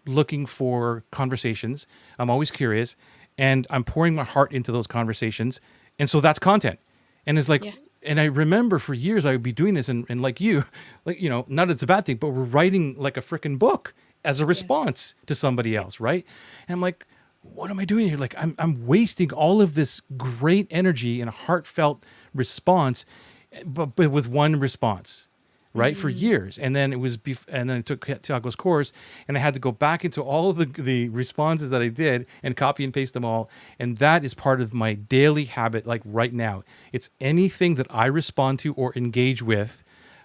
[SPEAKER 1] looking for conversations. I'm always curious, and I'm pouring my heart into those conversations. And so that's content. And it's like,
[SPEAKER 2] Yeah.
[SPEAKER 1] and I remember for years I would be doing this, and like you, like, you know, not that it's a bad thing, but we're writing like a freaking book as a response to somebody else, right? And I'm like, what am I doing here? Like, I'm wasting all of this great energy in a heartfelt response, but with one response, right? For years. And then and then I took Tiago's course, and I had to go back into all of the responses that I did and copy and paste them all. And that is part of my daily habit. Like right now, it's anything that I respond to or engage with,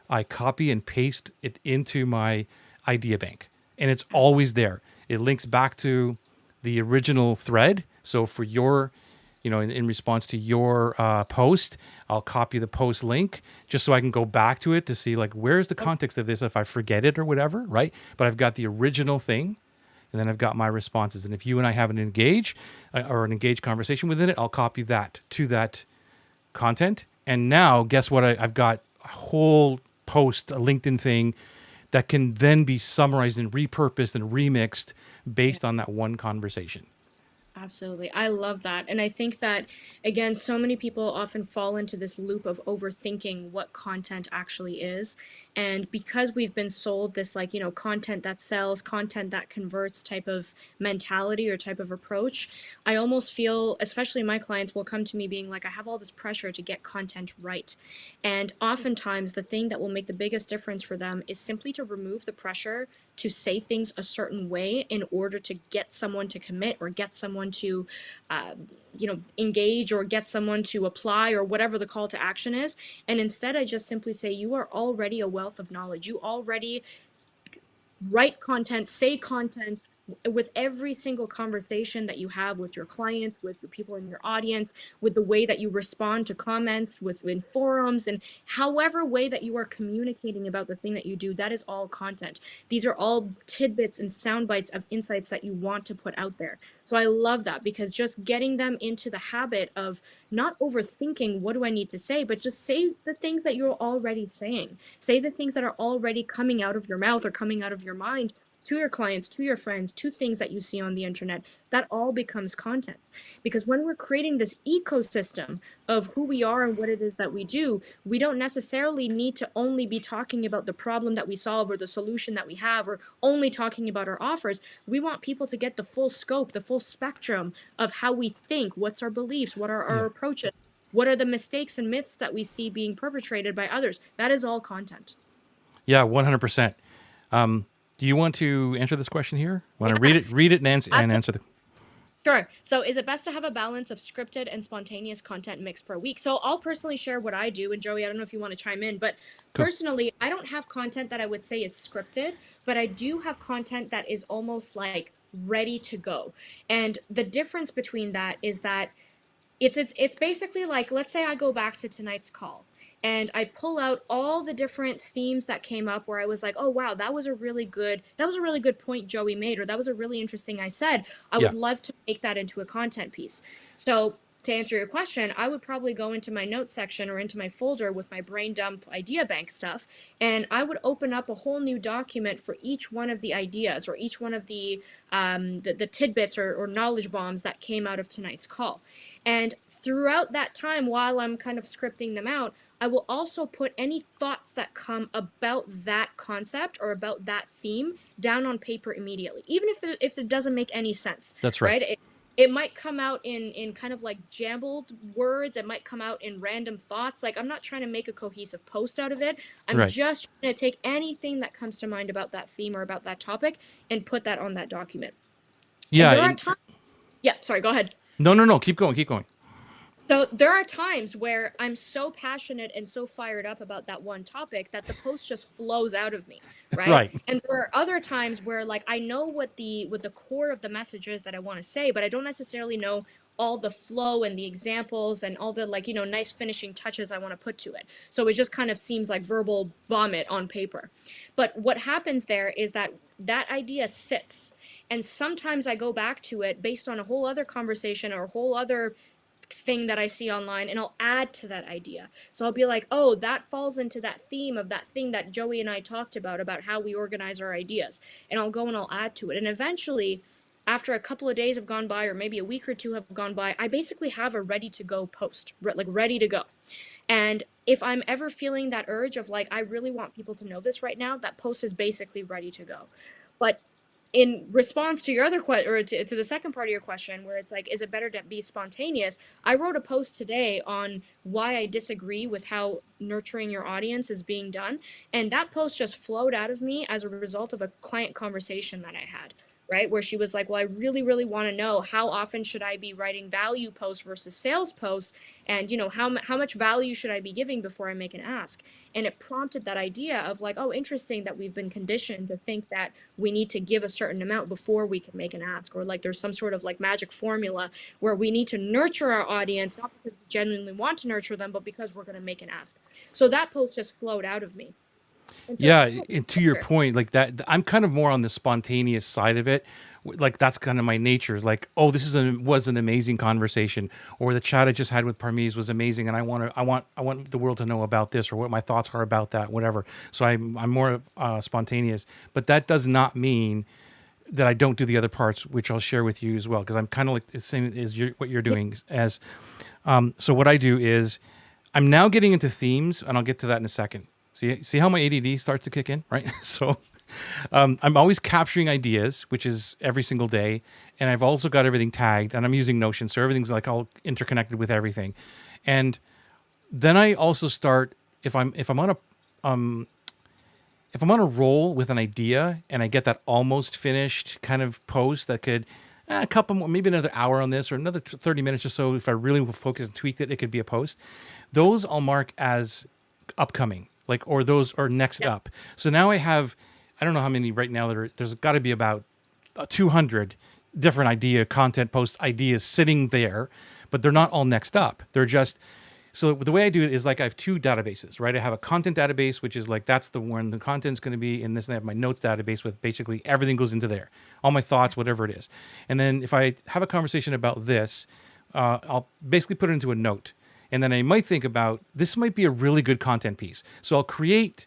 [SPEAKER 1] I copy and paste it into my idea bank, and it's always there. It links back to the original thread. So for your, you know, in response to your post, I'll copy the post link just so I can go back to it to see, like, where's the context of this if I forget it or whatever, right? But I've got the original thing, and then I've got my responses. And if you and I have an engaged conversation within it, I'll copy that to that content. And now, guess what? I've got a whole post, a LinkedIn thing that can then be summarized and repurposed and remixed based on that one conversation.
[SPEAKER 2] Absolutely. I love that. And I think that, again, so many people often fall into this loop of overthinking what content actually is. And because we've been sold this, like, you know, content that sells, content that converts type of mentality or type of approach, I almost feel, especially my clients will come to me being like, I have all this pressure to get content right. And oftentimes, the thing that will make the biggest difference for them is simply to remove the pressure to say things a certain way in order to get someone to commit or get someone to engage or get someone to apply or whatever the call to action is. And instead I just simply say, you are already a wealth of knowledge. You already write content, say content with every single conversation that you have with your clients, with the people in your audience, with the way that you respond to comments in forums, and however way that you are communicating about the thing that you do, that is all content. These are all tidbits and sound bites of insights that you want to put out there. So I love that, because just getting them into the habit of not overthinking what do I need to say, but just say the things that you're already saying. Say the things that are already coming out of your mouth or coming out of your mind to your clients, to your friends, to things that you see on the internet. That all becomes content. Because when we're creating this ecosystem of who we are and what it is that we do, we don't necessarily need to only be talking about the problem that we solve or the solution that we have, or only talking about our offers. We want people to get the full scope, the full spectrum of how we think, what's our beliefs, what are our approaches. What are the mistakes and myths that we see being perpetrated by others? That is all content.
[SPEAKER 1] Yeah, 100%. Do you want to answer this question here? Want to
[SPEAKER 2] Yeah.
[SPEAKER 1] read it and answer the.
[SPEAKER 2] Sure. So is it best to have a balance of scripted and spontaneous content mix per week? So I'll personally share what I do. And Joey, I don't know if you want to chime in, but
[SPEAKER 1] Cool.
[SPEAKER 2] personally, I don't have content that I would say is scripted, but I do have content that is almost like ready to go. And the difference between that is that it's basically like, let's say I go back to tonight's call and I pull out all the different themes that came up where I was like, oh wow, that was a really good point Joey made, or that was a really interesting I said. I
[SPEAKER 1] Yeah.
[SPEAKER 2] would love to make that into a content piece. So to answer your question, I would probably go into my notes section or into my folder with my brain dump idea bank stuff, and I would open up a whole new document for each one of the ideas or each one of the tidbits or knowledge bombs that came out of tonight's call. And throughout that time, while I'm kind of scripting them out, I will also put any thoughts that come about that concept or about that theme down on paper immediately, even if it doesn't make any sense.
[SPEAKER 1] That's right.
[SPEAKER 2] It might come out in kind of like jumbled words. It might come out in random thoughts. Like, I'm not trying to make a cohesive post out of it. I'm
[SPEAKER 1] Right.
[SPEAKER 2] just trying to take anything that comes to mind about that theme or about that topic and put that on that document.
[SPEAKER 1] Yeah.
[SPEAKER 2] And there are times. Yeah, sorry, go ahead.
[SPEAKER 1] No. Keep going.
[SPEAKER 2] So there are times where I'm so passionate and so fired up about that one topic that the post just flows out of me, right?
[SPEAKER 1] Right.
[SPEAKER 2] And there are other times where like I know what the core of the message is that I want to say, but I don't necessarily know all the flow and the examples and all the like, nice finishing touches I want to put to it. So it just kind of seems like verbal vomit on paper. But what happens there is that idea sits, and sometimes I go back to it based on a whole other conversation or a whole other thing that I see online, and I'll add to that idea. So I'll be like, oh, that falls into that theme of that thing that Joey and I talked about how we organize our ideas. And I'll go and I'll add to it. And eventually, after a couple of days have gone by, or maybe a week or two have gone by, I basically have a ready to go post, like ready to go. And if I'm ever feeling that urge of like, I really want people to know this right now, that post is basically ready to go. But in response to your other question, or to the second part of your question, where it's like, is it better to be spontaneous? I wrote a post today on why I disagree with how nurturing your audience is being done. And that post just flowed out of me as a result of a client conversation that I had, right? Where she was like, well, I really, really want to know how often should I be writing value posts versus sales posts? And, how much value should I be giving before I make an ask? And it prompted that idea of like, oh, interesting that we've been conditioned to think that we need to give a certain amount before we can make an ask, or like there's some sort of like magic formula where we need to nurture our audience, not because we genuinely want to nurture them, but because we're going to make an ask. So that post just flowed out of me. And so
[SPEAKER 1] Yeah, and to your point, like that, I'm kind of more on the spontaneous side of it. Like that's kind of my nature. Is like, oh, this was an amazing conversation, or the chat I just had with Parmees was amazing, and I want the world to know about this, or what my thoughts are about that, whatever. So I'm more spontaneous, but that does not mean that I don't do the other parts, which I'll share with you as well, because I'm kind of like the same as what you're doing. As so, what I do is I'm now getting into themes, and I'll get to that in a second. See how my ADD starts to kick in, right? So I'm always capturing ideas, which is every single day. And I've also got everything tagged, and I'm using Notion. So everything's like all interconnected with everything. And then I also start, if I'm on a roll with an idea and I get that almost finished kind of post that could, a couple more, maybe another hour on this or another 30 minutes or so, if I really will focus and tweak it could be a post. Those I'll mark as upcoming. Or those are next up. So now I have, I don't know how many right now. There's got to be about 200 different content post ideas sitting there, but they're not all next up. They're just, so the way I do it is like I have two databases, right? I have a content database, which is like, that's the one the content's going to be in this, and I have my notes database with basically everything goes into there, all my thoughts, whatever it is. And then if I have a conversation about this, I'll basically put it into a note. And then I might think about, this might be a really good content piece. So I'll create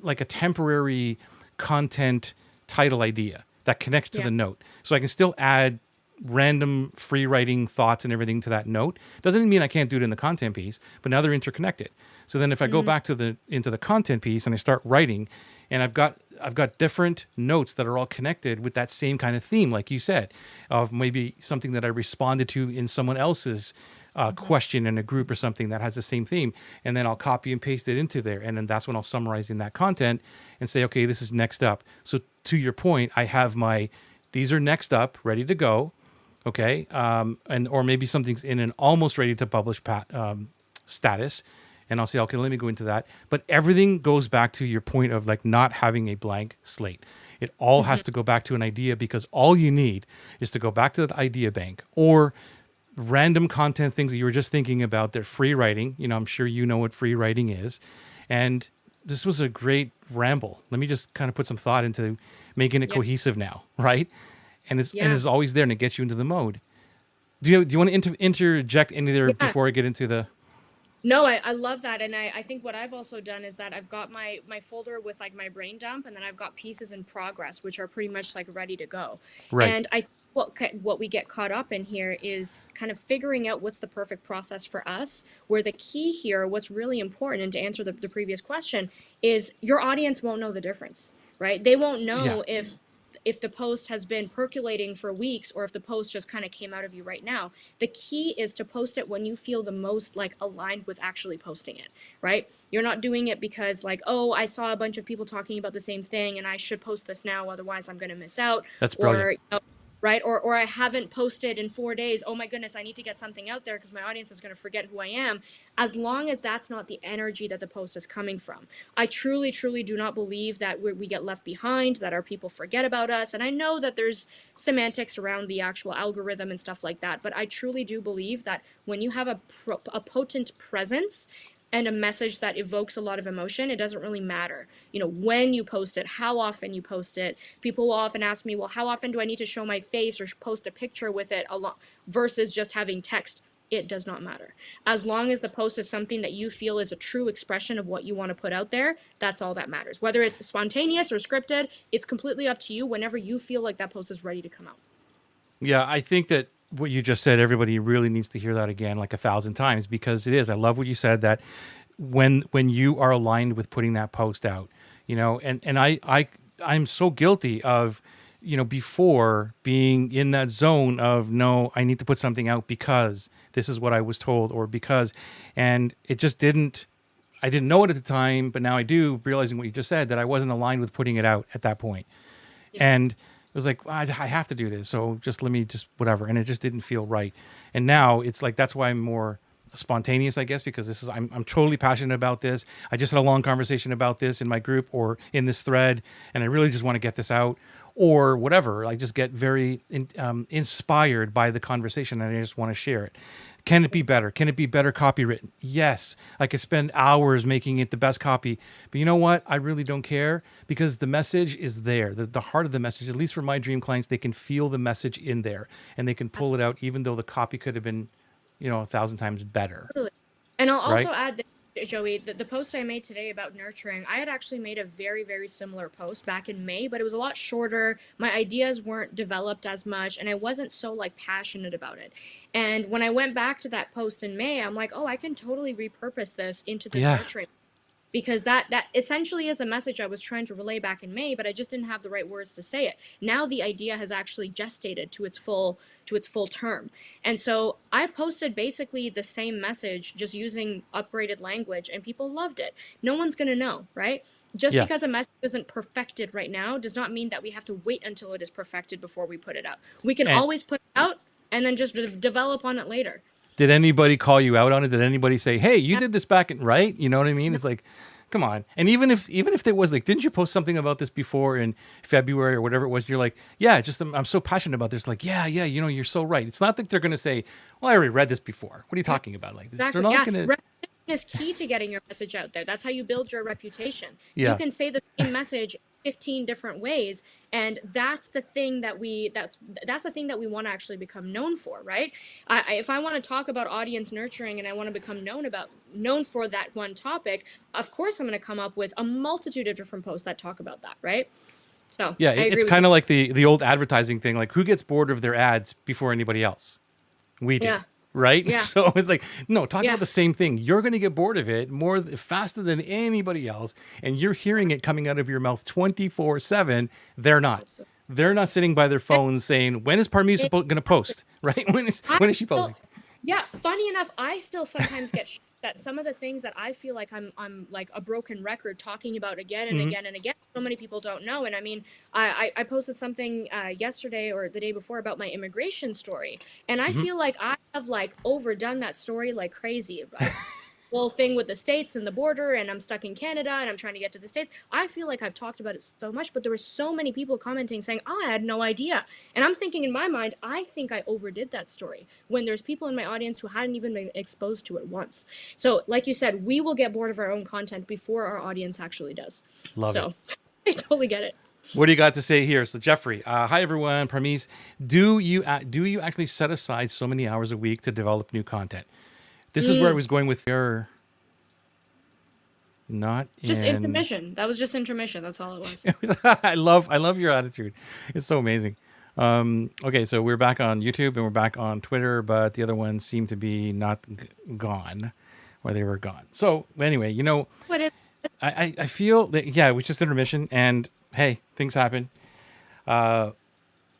[SPEAKER 1] like a temporary content title idea that connects to the note. So I can still add random free writing thoughts and everything to that note. Doesn't mean I can't do it in the content piece, but now they're interconnected. So then if I go back to into the content piece and I start writing, and I've got different notes that are all connected with that same kind of theme, like you said, of maybe something that I responded to in someone else's question in a group or something that has the same theme, and then I'll copy and paste it into there, and then that's when I'll summarize in that content and say, okay, this is next up. So to your point, I have these are next up, ready to go, okay, and or maybe something's in an almost ready to publish status, and I'll say, okay, let me go into that. But everything goes back to your point of like not having a blank slate. It all has to go back to an idea, because all you need is to go back to the idea bank or random content things that you were just thinking about. They're free writing. I'm sure you know what free writing is. And this was a great ramble. Let me just kind of put some thought into making it cohesive now, right? And it's always there, and it gets you into the mode. Do you want to interject any there before I get into the...
[SPEAKER 2] No, I love that. And I think what I've also done is that I've got my folder with like my brain dump, and then I've got pieces in progress, which are pretty much like ready to go.
[SPEAKER 1] Right.
[SPEAKER 2] And I what we get caught up in here is kind of figuring out what's the perfect process for us, where the key here, what's really important, and to answer the previous question, is your audience won't know the difference, right? They won't know if the post has been percolating for weeks or if the post just kind of came out of you right now. The key is to post it when you feel the most like aligned with actually posting it, right? You're not doing it because like, oh, I saw a bunch of people talking about the same thing and I should post this now, otherwise I'm going to miss out.
[SPEAKER 1] That's brilliant.
[SPEAKER 2] Or, right? Or I haven't posted in 4 days. Oh my goodness, I need to get something out there because my audience is going to forget who I am. As long as that's not the energy that the post is coming from. I truly, truly do not believe that we get left behind, that our people forget about us. And I know that there's semantics around the actual algorithm and stuff like that. But I truly do believe that when you have a potent presence and a message that evokes a lot of emotion, it doesn't really matter, when you post it, how often you post it. People will often ask me, well, how often do I need to show my face or post a picture with it versus just having text? It does not matter. As long as the post is something that you feel is a true expression of what you want to put out there, that's all that matters. Whether it's spontaneous or scripted, it's completely up to you whenever you feel like that post is ready to come out.
[SPEAKER 1] Yeah, I think that what you just said, everybody really needs to hear that again like 1,000 times, because it is. I love what you said, that when you are aligned with putting that post out, and I'm so guilty of, before being in that zone of, no, I need to put something out because this is what I was told, or because, and it just I didn't know it at the time, but now I do, realizing what you just said, that I wasn't aligned with putting it out at that point. Yeah. And it was like, I have to do this, so let me whatever. And it just didn't feel right. And now it's like, that's why I'm more spontaneous, I guess, because I'm totally passionate about this. I just had a long conversation about this in my group or in this thread, and I really just want to get this out, or whatever. I just get very inspired by the conversation, and I just want to share it. Can it be better? Can it be better copywritten? Yes. I could spend hours making it the best copy. But you know what? I really don't care, because the message is there. The heart of the message, at least for my dream clients, they can feel the message in there, and they can pull it out, even though the copy could have been, 1,000 times better.
[SPEAKER 2] Totally. And I'll also add that, Joey, the post I made today about nurturing, I had actually made a very, very similar post back in May, but it was a lot shorter. My ideas weren't developed as much, and I wasn't so passionate about it. And when I went back to that post in May, I'm like, oh, I can totally repurpose this into this nurturing, because that essentially is a message I was trying to relay back in May, but I just didn't have the right words to say it. Now the idea has actually gestated to its full term. And so I posted basically the same message, just using upgraded language, and people loved it. No one's going to know, right? Just because a message isn't perfected right now does not mean that we have to wait until it is perfected before we put it out. We can always put it out and then just develop on it later.
[SPEAKER 1] Did anybody call you out on it? Did anybody say, hey, you did this back in, right? You know what I mean? It's like, come on. And even if there was didn't you post something about this before in February or whatever it was? You're like, yeah, I'm so passionate about this. Like, yeah, you're so right. It's not that they're going to say, well, I already read this before. What are you talking about? Like this?
[SPEAKER 2] Exactly.
[SPEAKER 1] They're not going to.
[SPEAKER 2] Is key to getting your message out there. That's how you build your reputation.
[SPEAKER 1] Yeah.
[SPEAKER 2] You can say the same message 15 different ways, and that's the thing that that's the thing that we want to actually become known for, right? If I want to talk about audience nurturing and I want to become known for that one topic, of course I'm going to come up with a multitude of different posts that talk about that, right? So
[SPEAKER 1] yeah, it's kind of like the old advertising thing, like who gets bored of their ads before anybody else? We do. Yeah. Right? Yeah. So it's like, no, talk about the same thing. You're going to get bored of it faster than anybody else. And you're hearing it coming out of your mouth 24/7. They're not. Absolutely. They're not sitting by their phones saying, when is Parmees going to post? Right? When is she posting?
[SPEAKER 2] Yeah, funny enough, I still sometimes get that some of the things that I feel like I'm like a broken record talking about again and
[SPEAKER 1] Hmm.
[SPEAKER 2] again and again. So many people don't know. And I mean, I posted something yesterday or the day before about my immigration story, and I
[SPEAKER 1] Hmm.
[SPEAKER 2] feel like I have like overdone that story like crazy. Whole thing with the states and the border, and I'm stuck in Canada and I'm trying to get to the states. I feel like I've talked about it so much, but there were so many people commenting saying, "Oh, I had no idea." And I'm thinking in my mind, I think I overdid that story when there's people in my audience who hadn't even been exposed to it once. So, like you said, we will get bored of our own content before our audience actually does.
[SPEAKER 1] Love it.
[SPEAKER 2] So, I totally get it.
[SPEAKER 1] What do you got to say here? So Jeffrey, hi everyone. Parmees, do you actually set aside so many hours a week to develop new content? This is where I
[SPEAKER 2] Mm,
[SPEAKER 1] was going with your not
[SPEAKER 2] just
[SPEAKER 1] in.
[SPEAKER 2] intermission. That was just intermission. That's all it was.
[SPEAKER 1] I love your attitude. It's so amazing. Okay, so we're back on YouTube and we're back on Twitter, but the other ones seem to be not gone, or they were gone. So anyway,
[SPEAKER 2] What is
[SPEAKER 1] I feel that yeah, it was just intermission, and hey, things happen.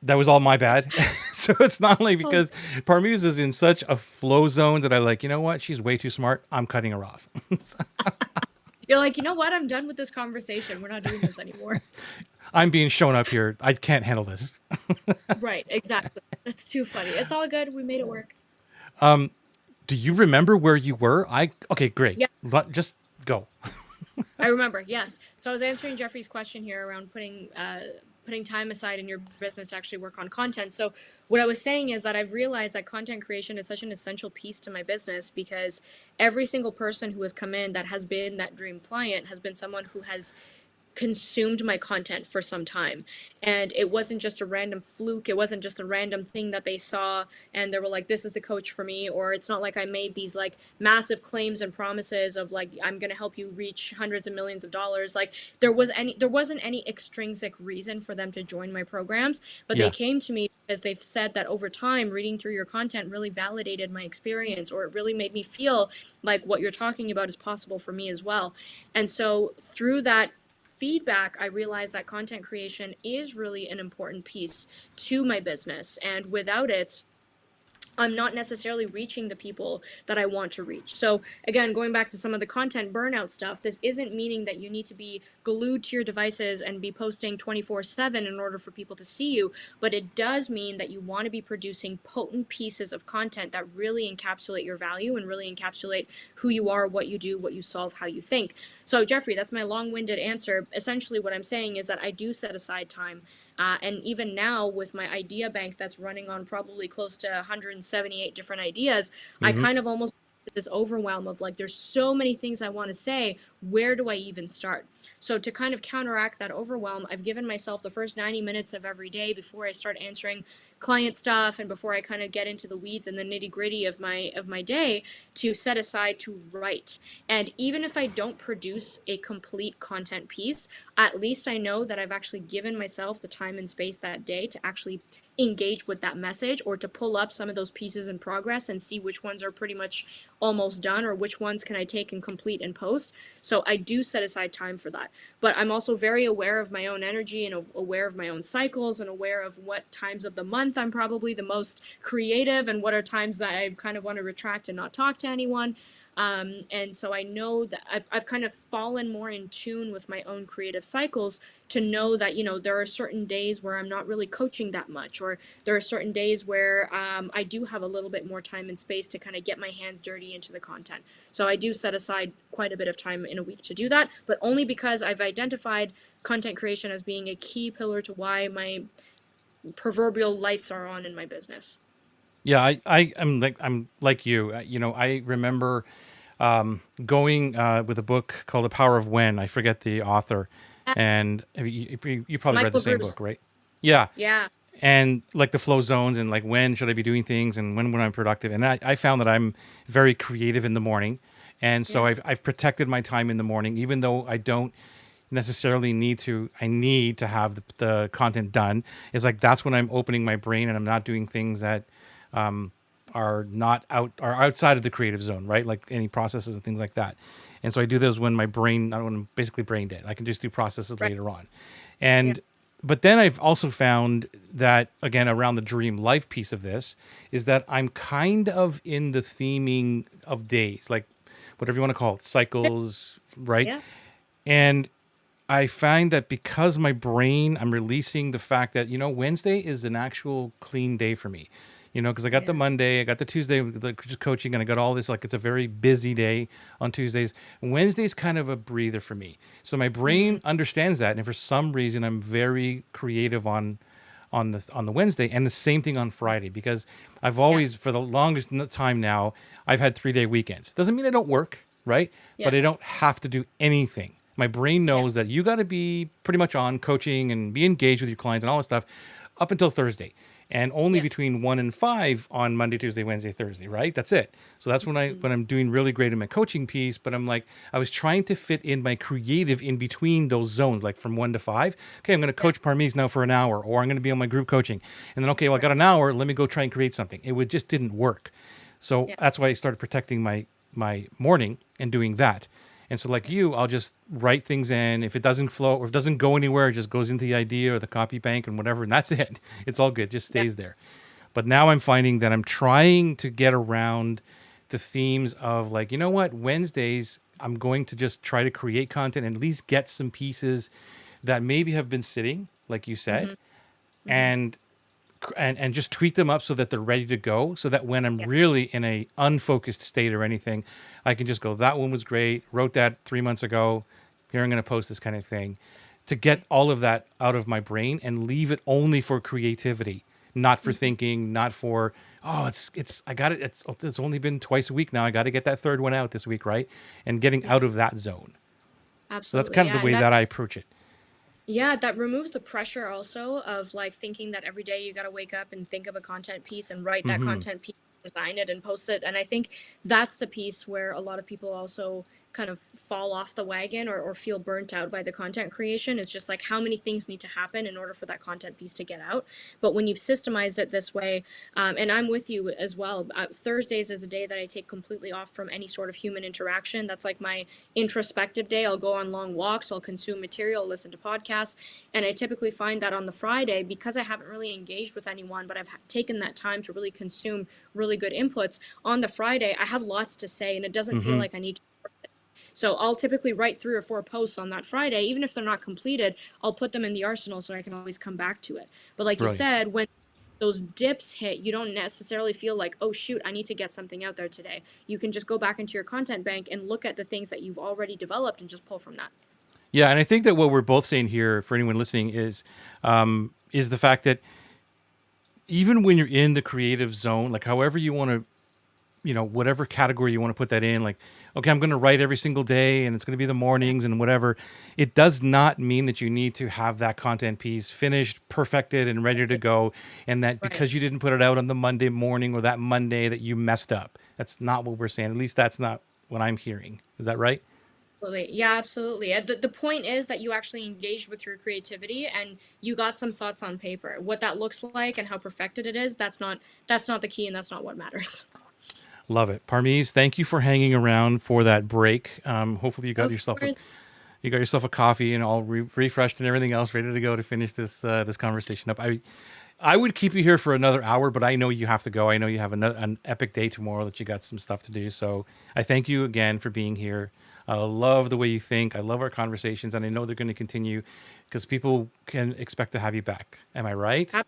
[SPEAKER 1] That was all my bad. So it's not like
[SPEAKER 2] oh,
[SPEAKER 1] because Parmees is in such a flow zone that I like, you know what? She's way too smart. I'm cutting her off.
[SPEAKER 2] you're like, you know what? I'm done with this conversation. We're not doing this anymore.
[SPEAKER 1] I'm being shown up here. I can't handle this.
[SPEAKER 2] Right, exactly. That's too funny. It's all good. We made it work.
[SPEAKER 1] Do you remember where you were? Okay, great.
[SPEAKER 2] Yeah,
[SPEAKER 1] Just go.
[SPEAKER 2] I remember. Yes. So I was answering Jeffrey's question here around putting time aside in your business to actually work on content. So what I was saying is that I've realized that content creation is such an essential piece to my business because every single person who has come in that has been that dream client has been someone who has consumed my content for some time, and it wasn't just a random fluke, it wasn't just a random thing that they saw and they were like, this is the coach for me. Or it's not like I made these like massive claims and promises of like, I'm going to help you reach hundreds of millions of dollars. Like there wasn't any extrinsic reason for them to join my programs, but they
[SPEAKER 1] Yeah.
[SPEAKER 2] came to me because they've said that over time reading through your content really validated my experience, or it really made me feel like what you're talking about is possible for me as well. And so through that feedback, I realized that content creation is really an important piece to my business. And without it, I'm not necessarily reaching the people that I want to reach. So again, going back to some of the content burnout stuff, this isn't meaning that you need to be glued to your devices and be posting 24/7 in order for people to see you, but it does mean that you want to be producing potent pieces of content that really encapsulate your value and really encapsulate who you are, what you do, what you solve, how you think. So Jeffrey, that's my long-winded answer. Essentially what I'm saying is that I do set aside time, and even now, with my idea bank that's running on probably close to 178 different ideas, I
[SPEAKER 1] Hmm.
[SPEAKER 2] kind of almost this overwhelm of like, there's so many things I want to say. Where do I even start? So, to kind of counteract that overwhelm, I've given myself the first 90 minutes of every day before I start answering client stuff and before I kind of get into the weeds and the nitty gritty of my day, to set aside to write. And even if I don't produce a complete content piece, at least I know that I've actually given myself the time and space that day to actually engage with that message, or to pull up some of those pieces in progress and see which ones are pretty much almost done or which ones can I take and complete and post. So I do set aside time for that. But I'm also very aware of my own energy and aware of my own cycles and aware of what times of the month I'm probably the most creative and what are times that I kind of want to retract and not talk to anyone. And so I know that I've kind of fallen more in tune with my own creative cycles to know that, there are certain days where I'm not really coaching that much, or there are certain days where I do have a little bit more time and space to kind of get my hands dirty into the content. So I do set aside quite a bit of time in a week to do that, but only because I've identified content creation as being a key pillar to why my proverbial lights are on in my business.
[SPEAKER 1] Yeah, I'm like you. I remember going with a book called The Power of When. I forget the author, and you probably read the
[SPEAKER 2] Michael
[SPEAKER 1] same book,
[SPEAKER 2] Bruce.
[SPEAKER 1] right? Yeah,
[SPEAKER 2] Yeah.
[SPEAKER 1] and like the flow zones and like when should I be doing things and when I'm productive. And I found that I'm very creative in the morning, and so
[SPEAKER 2] Yeah.
[SPEAKER 1] I've protected my time in the morning, even though I don't necessarily need to. I need to have the content done. It's like that's when I'm opening my brain and I'm not doing things that are outside of the creative zone, right? Like any processes and things like that. And so I do those when my brain, not when I'm basically brain dead. I can just do processes
[SPEAKER 2] Right.
[SPEAKER 1] later on.
[SPEAKER 2] Yeah.
[SPEAKER 1] And but then I've also found that, again, around the dream life piece of this, is that I'm kind of in the theming of days, like whatever you want to call it, cycles, right?
[SPEAKER 2] Yeah.
[SPEAKER 1] And I find that because my brain, I'm releasing the fact that, Wednesday is an actual clean day for me. Because I got the
[SPEAKER 2] Yeah.
[SPEAKER 1] Monday, I got the Tuesday, like just coaching, and I got all this. Like, it's a very busy day on Tuesdays. Wednesday's kind of a breather for me. So my
[SPEAKER 2] Mm-hmm.
[SPEAKER 1] brain understands that, and for some reason, I'm very creative on the Wednesday, and the same thing on Friday, because I've
[SPEAKER 2] Yeah.
[SPEAKER 1] always, for the longest time now, I've had 3-day weekends. Doesn't mean I don't work, right?
[SPEAKER 2] Yeah.
[SPEAKER 1] But I don't have to do anything. My brain
[SPEAKER 2] Yeah.
[SPEAKER 1] knows that you got to be pretty much on coaching and be engaged with your clients and all that stuff up until Thursday, and only
[SPEAKER 2] Yeah.
[SPEAKER 1] between 1 and 5 on Monday, Tuesday, Wednesday, Thursday, right? That's it. So that's when I'm doing really great in my coaching piece. But I'm like, I was trying to fit in my creative in between those zones, like from 1 to 5. Okay, I'm going to
[SPEAKER 2] Yeah.
[SPEAKER 1] coach Parmees now for an hour, or I'm going to be on my group coaching, and then okay, well, I got
[SPEAKER 2] Right.
[SPEAKER 1] an hour. Let me go try and create something. It would just didn't work. So
[SPEAKER 2] Yeah.
[SPEAKER 1] that's why I started protecting my morning and doing that. And so, like you, I'll just write things in. If it doesn't flow or if it doesn't go anywhere, it just goes into the idea or the copy bank and whatever, and that's it. It's all good. It just
[SPEAKER 2] Yeah.
[SPEAKER 1] stays there. But now I'm finding that I'm trying to get around the themes of, like, you know what, Wednesdays, I'm going to just try to create content and at least get some pieces that maybe have been sitting, like you
[SPEAKER 2] Mm-hmm.
[SPEAKER 1] said,
[SPEAKER 2] Mm-hmm.
[SPEAKER 1] and and just tweak them up so that they're ready to go, so that when I'm
[SPEAKER 2] Yeah.
[SPEAKER 1] really in a unfocused state or anything, I can just go, that one was great, wrote that 3 months ago, here I'm going to post this kind of thing, to get all of that out of my brain and leave it only for creativity, not for
[SPEAKER 2] Mm-hmm.
[SPEAKER 1] thinking, not for, oh, it's I got it, it's only been twice a week now, I got to get that third one out this week, right? And getting
[SPEAKER 2] Yeah.
[SPEAKER 1] out of that zone. So that's
[SPEAKER 2] Absolutely.
[SPEAKER 1] kind of the
[SPEAKER 2] Yeah. And
[SPEAKER 1] way
[SPEAKER 2] that
[SPEAKER 1] that I approach it.
[SPEAKER 2] Yeah, that removes the pressure also of like thinking that every day you got to wake up and think of a content piece and write that
[SPEAKER 1] Hmm.
[SPEAKER 2] content piece, design it and post it. And I think that's the piece where a lot of people also kind of fall off the wagon or feel burnt out by the content creation. It's just like how many things need to happen in order for that content piece to get out. But when you've systemized it this way, and I'm with you as well, Thursdays is a day that I take completely off from any sort of human interaction. That's like my introspective day. I'll go on long walks, I'll consume material, listen to podcasts. And I typically find that on the Friday, because I haven't really engaged with anyone, but I've taken that time to really consume really good inputs, on the Friday, I have lots to say and it doesn't feel
[SPEAKER 1] Hmm.
[SPEAKER 2] like I need to. So I'll typically write 3 or 4 posts on that Friday. Even if they're not completed, I'll put them in the arsenal so I can always come back to it. But like you
[SPEAKER 1] Brilliant.
[SPEAKER 2] said, when those dips hit, you don't necessarily feel like, oh shoot, I need to get something out there today. You can just go back into your content bank and look at the things that you've already developed and just pull from that.
[SPEAKER 1] Yeah, and I think that what we're both saying here, for anyone listening, is the fact that even when you're in the creative zone, like however you want to, whatever category you want to put that in, like, okay, I'm going to write every single day and it's going to be the mornings and whatever. It does not mean that you need to have that content piece finished, perfected, and ready to go. And that
[SPEAKER 2] Right.
[SPEAKER 1] because you didn't put it out on the Monday morning or that Monday that you messed up. That's not what we're saying. At least that's not what I'm hearing. Is that right?
[SPEAKER 2] Absolutely. Yeah, absolutely. The point is that you actually engaged with your creativity and you got some thoughts on paper. What that looks like and how perfected it is, that's not the key and that's not what matters.
[SPEAKER 1] Love it. Parmees, thank you for hanging around for that break. Hopefully
[SPEAKER 2] Of course.
[SPEAKER 1] you got yourself a coffee and all refreshed and everything else, ready to go to finish this conversation up. I would keep you here for another hour, but I know you have to go. I know you have an epic day tomorrow that you got some stuff to do. So I thank you again for being here. I love the way you think. I love our conversations, and I know they're going to continue because people can expect to have you back. Am I right?
[SPEAKER 2] Ab-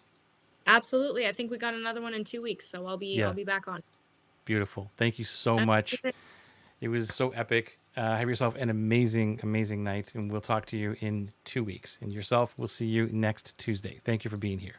[SPEAKER 2] Absolutely. I think we got another one in 2 weeks, so I'll
[SPEAKER 1] Yeah.
[SPEAKER 2] be back on.
[SPEAKER 1] Beautiful. Thank you so much. It was so epic. Have yourself an amazing, amazing night, and we'll talk to you in 2 weeks. And yourself, we'll see you next Tuesday. Thank you for being here.